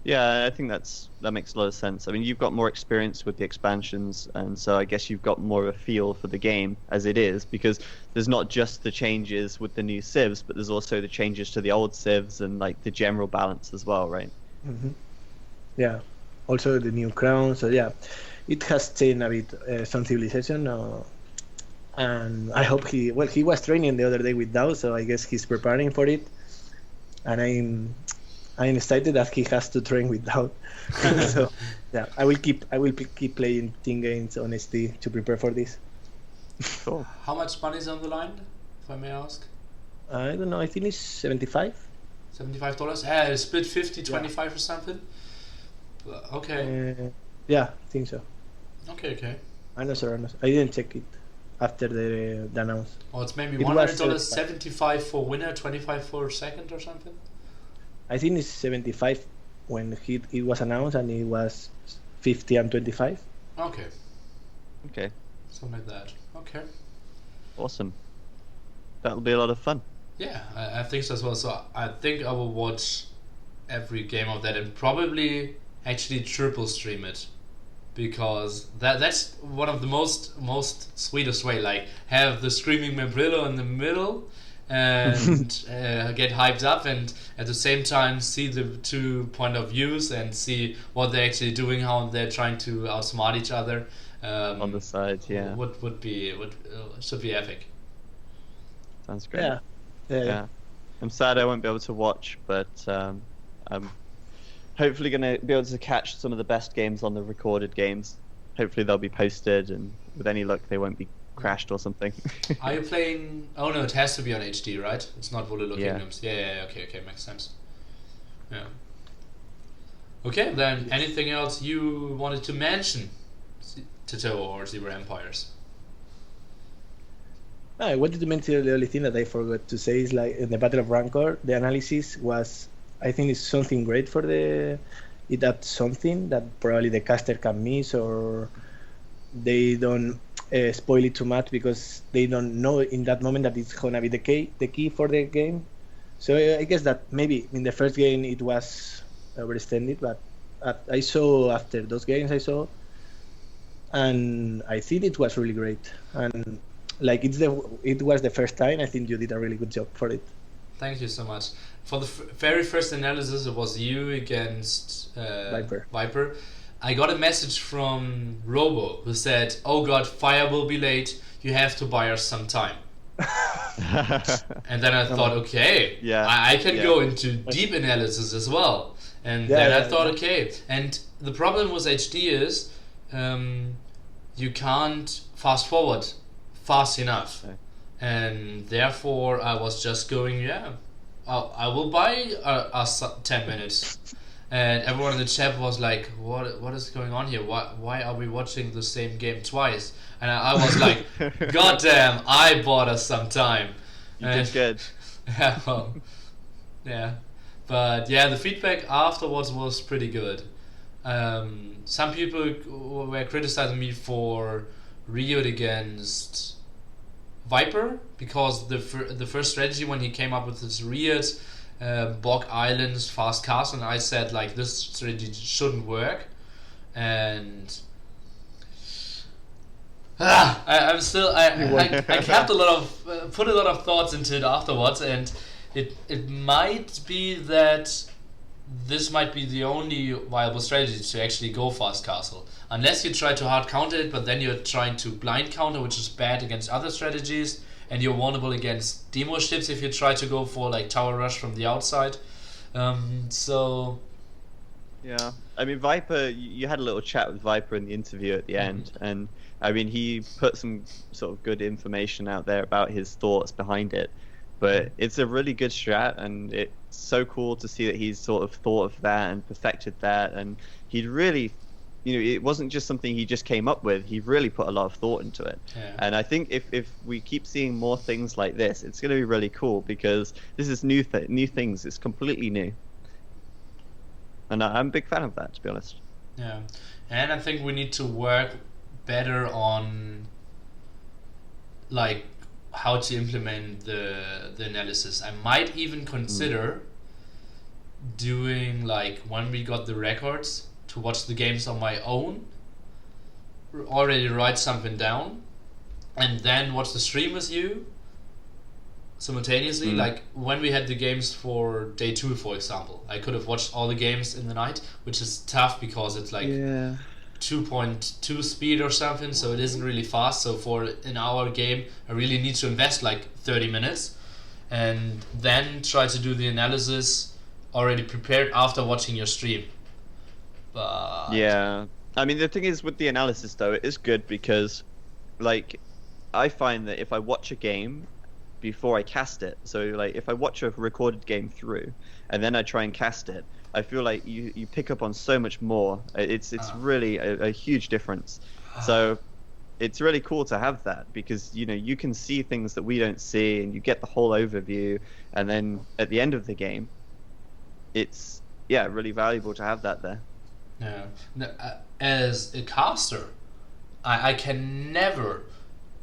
Yeah, I think that makes a lot of sense. I mean, you've got more experience with the expansions, and so I guess you've got more of a feel for the game as it is, because there's not just the changes with the new civs, but there's also the changes to the old civs and like the general balance as well, right? Mm-hmm. Yeah. Also the new crown. So yeah, it has changed a bit some civilization. And I hope he was training the other day with Dao, so I guess he's preparing for it. And I'm excited that he has to train with Dao. So yeah, I will keep playing team games on SD to prepare for this. Cool. How much money is on the line, if I may ask? I don't know. I think it's $75. $75? Yeah, split 50-25 or something. Okay. Yeah, I think so. Okay. I'm not sure. I didn't check it after the announce. Oh, it's maybe It $100, was 75 for winner, 25 for second or something? I think it's 75 when it was announced, and it was 50 and 25. Okay. Okay. Something like that. Okay. Awesome. That'll be a lot of fun. Yeah, I think so as well. So I think I will watch every game of that and probably actually triple stream it, because that's one of the most sweetest way. Like have the screaming Membrillo in the middle and get hyped up, and at the same time see the two point of views and see what they're actually doing, how they're trying to outsmart each other. On the side, yeah. Should be epic. Sounds great. Yeah. I'm sad I won't be able to watch, but I'm hopefully going to be able to catch some of the best games on the recorded games. Hopefully they'll be posted, and with any luck they won't be crashed or something. Are you playing... Oh no, it has to be on HD, right? It's not Vololo Kingdoms. Yeah, okay, makes sense. Yeah. Okay, then anything else you wanted to mention? TaToH or ZeroEmpires? I wanted to mention the only thing that I forgot to say is like in the Battle of Rancor, the analysis was, I think it's something great for it adds something that probably the caster can miss, or they don't spoil it too much because they don't know in that moment that it's gonna be the key for the game. So I guess that maybe in the first game it was overextended, but I saw after those games and I think it was really great. And like it was the first time. I think you did a really good job for it. Thank you so much. For the very first analysis, it was you against Viper. I got a message from Robo who said, "Oh God, fire will be late. You have to buy us some time." And then I thought, okay, I can go into deep analysis as well. And then I thought, okay. And the problem with HD is you can't fast forward fast enough. Okay. And therefore I was just going, I will buy us 10 minutes. And everyone in the chat was like, what is going on here? Why are we watching the same game twice? And I was like, God damn, I bought us some time. You did good. Yeah, well, yeah. But yeah, the feedback afterwards was pretty good. Some people were criticizing me for Riot against Viper, because the first strategy when he came up with this Riot, Bog Islands, fast castle, and I said like this strategy shouldn't work, and I'm still I kept put a lot of thoughts into it afterwards, and it might be that this might be the only viable strategy to actually go fast castle, unless you try to hard counter it, but then you're trying to blind counter, which is bad against other strategies, and you're vulnerable against demo ships if you try to go for like tower rush from the outside. So yeah, I mean Viper, you had a little chat with Viper in the interview at the end, and I mean he put some sort of good information out there about his thoughts behind it. But it's a really good strat, and it's so cool to see that he's sort of thought of that and perfected that, and he'd really it wasn't just something he just came up with. He really put a lot of thought into it. Yeah. And I think if we keep seeing more things like this, it's going to be really cool, because this is new things. It's completely new. And I'm a big fan of that, to be honest. Yeah, and I think we need to work better on like how to implement the analysis. I might even consider doing, like, when we got the records, to watch the games on my own, already write something down, and then watch the stream with you simultaneously. Like when we had the games for day 2, for example, I could have watched all the games in the night, which is tough because it's like 2.2 speed or something, so it isn't really fast. So for an hour game, I really need to invest like 30 minutes and then try to do the analysis already prepared after watching your stream. But yeah, I mean, the thing is with the analysis though, it is good because, like, I find that if I watch a game before I cast it, so like if I watch a recorded game through and then I try and cast it, I feel like you pick up on so much more. It's really a huge difference. So it's really cool to have that, because you can see things that we don't see, and you get the whole overview, and then at the end of the game, it's really valuable to have that there. Yeah. As a caster, I can never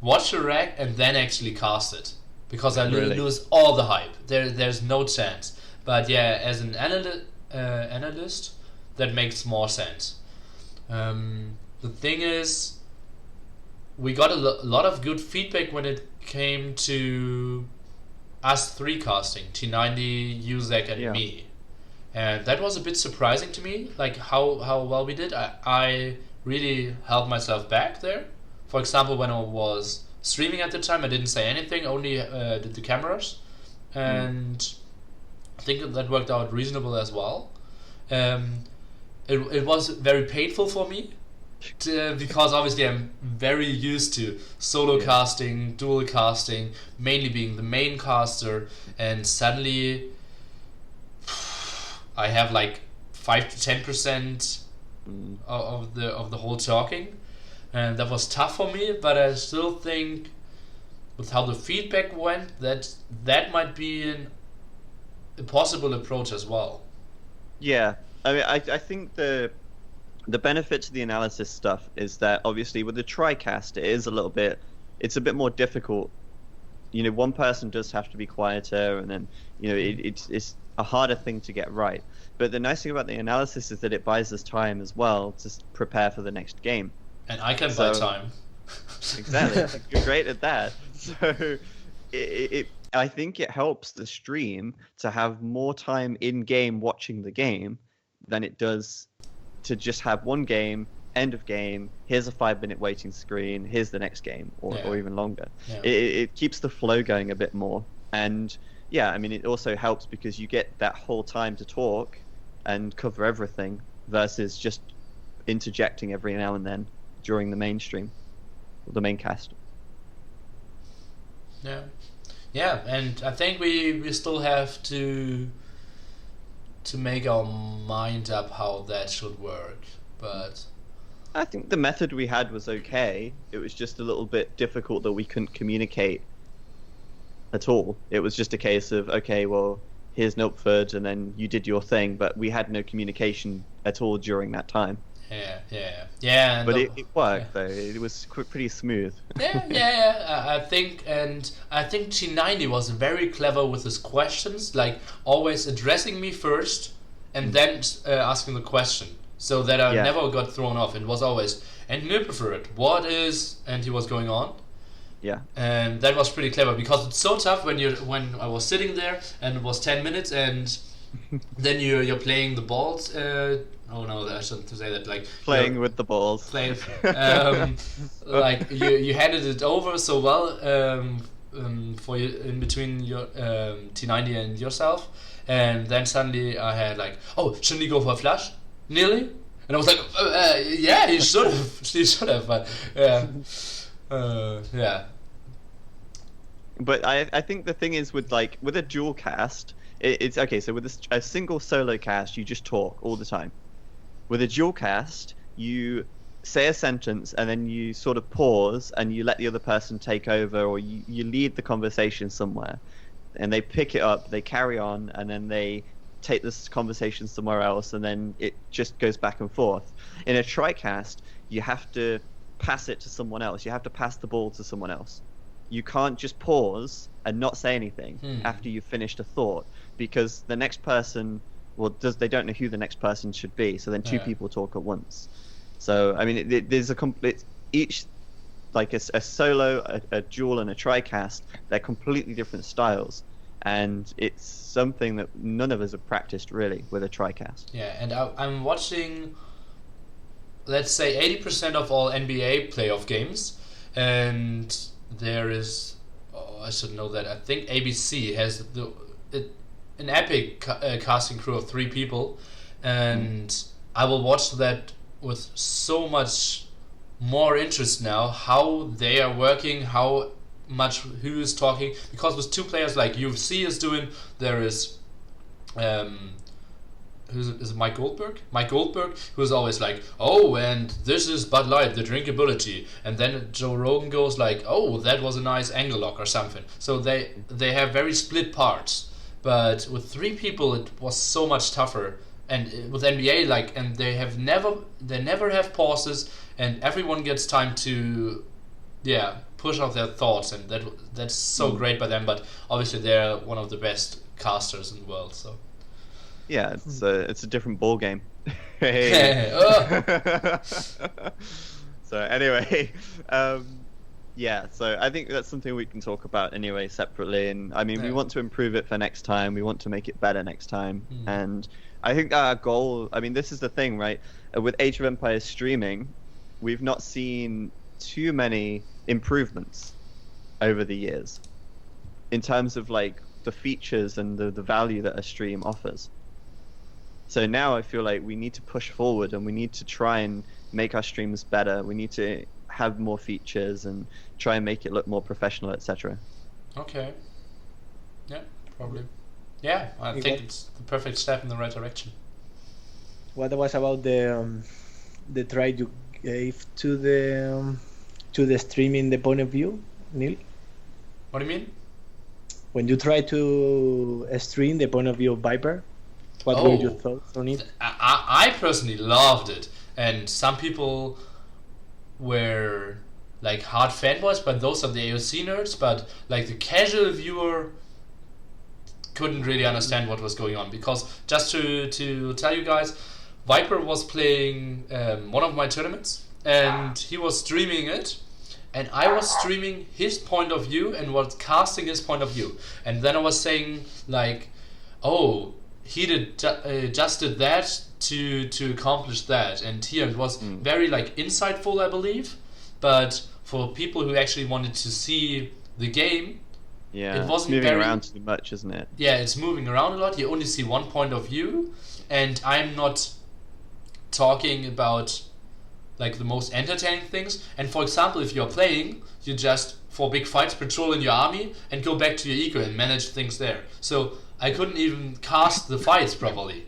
watch a rec and then actually cast it, because I lose all the hype. There's no chance. But yeah, as an analyst, that makes more sense. The thing is, we got a lot of good feedback when it came to us 3 casting, T90, Uzek, and me. And that was a bit surprising to me, like how well we did. I really held myself back there. For example, when I was streaming at the time, I didn't say anything, only did the cameras. And I think that worked out reasonable as well. It was very painful for me, because obviously I'm very used to solo casting, dual casting, mainly being the main caster, and suddenly I have like 5 to 10% of the whole talking, and that was tough for me. But I still think, with how the feedback went, that might be a possible approach as well. Yeah, I mean, I think the benefit to the analysis stuff is that obviously with the TriCast, it's a bit more difficult. One person does have to be quieter, and then it's a harder thing to get right. But the nice thing about the analysis is that it buys us time as well to prepare for the next game. And I can buy time. Exactly, you're great at that. So I think it helps the stream to have more time in game watching the game than it does to just have one game, end of game, here's a 5-minute waiting screen, here's the next game, or even longer. Yeah. It keeps the flow going a bit more. And yeah, I mean, it also helps because you get that whole time to talk and cover everything, versus just interjecting every now and then during the main stream, or the main cast. Yeah, and I think we still have to make our mind up how that should work. But I think the method we had was okay. It was just a little bit difficult that we couldn't communicate at all. It was just a case of, okay, well, here's Nilpford, and then you did your thing, but we had no communication at all during that time. Yeah. But it worked though. It was pretty smooth. I think T90 was very clever with his questions, like always addressing me first and then asking the question, so that I never got thrown off. It was always, and Nilpford, what is, and he was going on. Yeah. And that was pretty clever, because it's so tough when I was sitting there and it was 10 minutes and then you're playing the balls. Oh no, I shouldn't say that. Like playing with the balls. Like you handed it over so well for you in between your T90 and yourself, and then suddenly I had like, oh, shouldn't he go for a flash? Nearly, and I was like, yeah, he should have, but yeah. But I think the thing is with a dual cast, it's okay. So with a single solo cast, you just talk all the time. With a dual cast, you say a sentence and then you sort of pause and you let the other person take over, or you lead the conversation somewhere, and they pick it up, they carry on, and then they take this conversation somewhere else, and then it just goes back and forth. In a TriCast, you have to pass it to someone else. You have to pass the ball to someone else. You can't just pause and not say anything after you've finished a thought, because the next person, they don't know who the next person should be, so then two people talk at once. So I mean, there's each, like a solo, a dual, and a TriCast. They're completely different styles, and it's something that none of us have practiced really with a TriCast. Yeah, and I'm watching, let's say, 80% of all NBA playoff games, and there is, I should know that, I think ABC has an epic casting crew of 3 people, and I will watch that with so much more interest now, how they are working, how much who is talking, because with 2 players like UFC is doing, there is is it Mike Goldberg? Mike Goldberg, who's always like, oh, and this is Bud Light, the drinkability, and then Joe Rogan goes like, oh, that was a nice angle lock or something. So they have very split parts, but with 3 people it was so much tougher. And with NBA, like, and they never have pauses, and everyone gets time to, push out their thoughts, and that's so great by them. But obviously, they're one of the best casters in the world. So yeah, it's a different ball game. So anyway, so I think that's something we can talk about anyway separately. And I mean, we want to improve it for next time. We want to make it better next time, and I think our goal, I mean, this is the thing, right? With Age of Empires streaming, we've not seen too many improvements over the years in terms of like the features and the value that a stream offers. So now I feel like we need to push forward, and we need to try and make our streams better. We need to have more features and try and make it look more professional, etc. Okay. Yeah, probably. Yeah, I think it's the perfect step in the right direction. What was about the try you gave to the streaming, the point of view, Neil? What do you mean? When you try to stream the point of view of Viper, what were your thoughts on it? I personally loved it, and some people were like hard fanboys, but those are the AOC nerds. But like the casual viewer couldn't really understand what was going on, because just to tell you guys, Viper was playing one of my tournaments, and he was streaming it, and I was streaming his point of view and was casting his point of view, and then I was saying like, oh, he just did that to accomplish that, and here it was very like insightful, I believe, but for people who actually wanted to see the game, it wasn't moving around too much, isn't it? Yeah, it's moving around a lot. You only see one point of view, and I'm not talking about like the most entertaining things. And for example, if you're playing, you just, for big fights, patrol in your army and go back to your eco and manage things there. So I couldn't even cast the fights properly.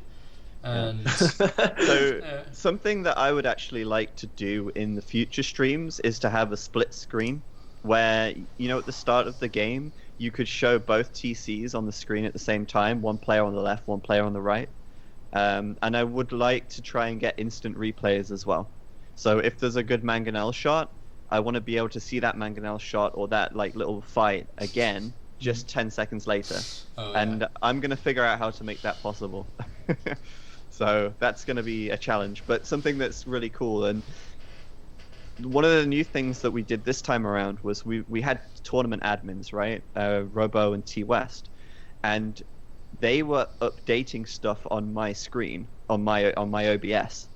And so something that I would actually like to do in the future streams is to have a split screen where, you know, at the start of the game, you could show both TCs on the screen at the same time, one player on the left, one player on the right. And I would like to try and get instant replays as well. So if there's a good mangonel shot, I want to be able to see that mangonel shot or that like little fight again just 10 seconds later. And I'm going to figure out how to make that possible. So that's going to be a challenge, but something that's really cool. And one of the new things that we did this time around was we had tournament admins, right? Robo and T West, and they were updating stuff on my screen, on my OBS,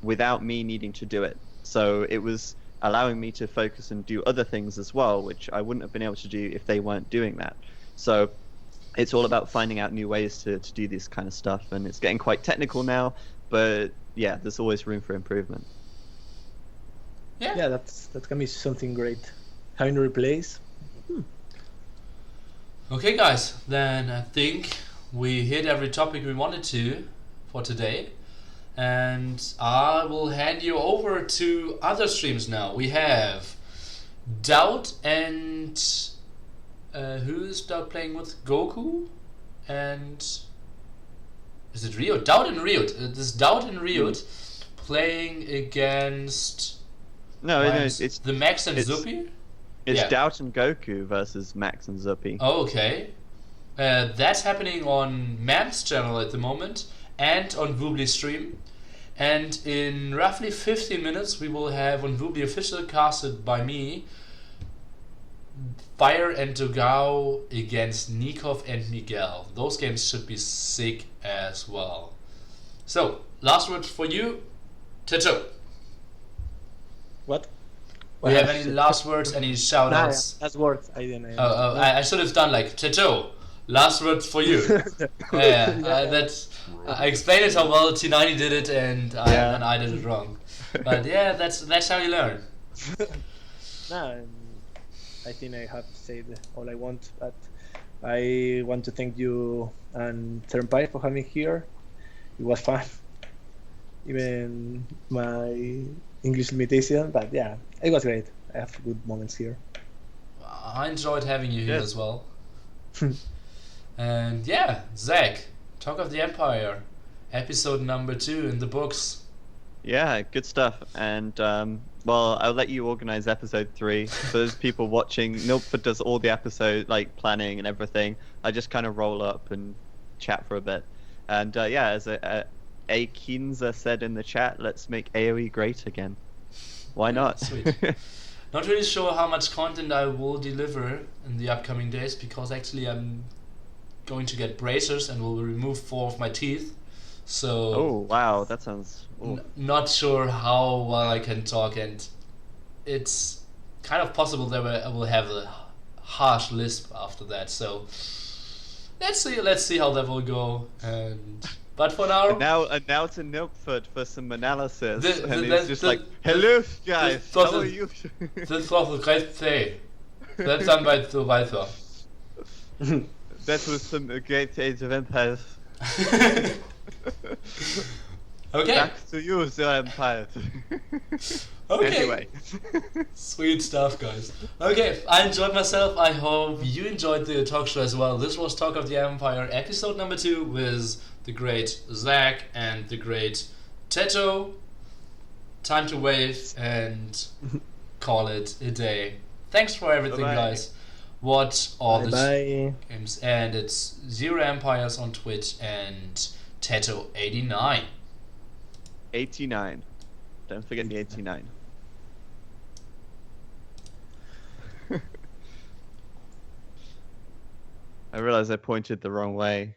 without me needing to do it. So it was allowing me to focus and do other things as well, which I wouldn't have been able to do if they weren't doing that. So it's all about finding out new ways to do this kind of stuff, and it's getting quite technical now, but yeah, there's always room for improvement. Yeah, that's gonna be something great. Having replays. Okay, guys, then I think we hit every topic we wanted to for today. And I will hand you over to other streams now. We have Doubt and who's Doubt playing with? Goku? And is it Rio? Doubt and Rio. This is Doubt and Rio playing against it's the Max and it's- Zuppy? It's Yeah. Doubt and Goku versus Max and Zuppy. Oh, okay. That's happening on Mam's channel at the moment and on Woobly stream. And in roughly 15 minutes, we will have on Woobly official casted by me Fire and Dogao against Nikov and Miguel. Those games should be sick as well. So, last word for you, TaToH. What? Do you have any last words, any shout outs? That's words. I didn't. I should have done like TaToH. Last words for you. I explained it how well T90 did it, and I did it wrong. But yeah, that's how you learn. No, I think I have said all I want. But I want to thank you and ZeroEmpires for having me here. It was fun, even my English limitation. But yeah, it was great. I have good moments here. I enjoyed having you here as well. And yeah, Zach, Talk of the Empire, episode number 2 in the books. Yeah, good stuff. And well, I'll let you organize episode 3. For those people watching, Milford does all the episode planning and everything. I just kind of roll up and chat for a bit. And yeah, as a Kinza said in the chat, let's make AoE great again. Why not? Sweet. Not really sure how much content I will deliver in the upcoming days, because actually I'm going to get braces and will remove 4 of my teeth. So Oh wow, that sounds. not sure how well I can talk, and it's kind of possible that I will have a harsh lisp after that. So let's see how that will go. But for now, And now to Milford for some analysis, The- and the- it's just the- like, hello guys, the- how are you? das war so great play. That's dann bald so weiter. That was some great Age of Empires. Okay. Back to you, ZeroEmpires. Okay. Anyway. Sweet stuff, guys. Okay, I enjoyed myself. I hope you enjoyed the talk show as well. This was Talk of the Empire, episode number 2, with the great Zach and the great TaToH. Time to wave and call it a day. Thanks for everything, Bye-bye. guys. Watch all the Bye. games, and it's ZeroEmpires on Twitch and TaToH 89. 89. Don't forget the 89. I realized I pointed the wrong way.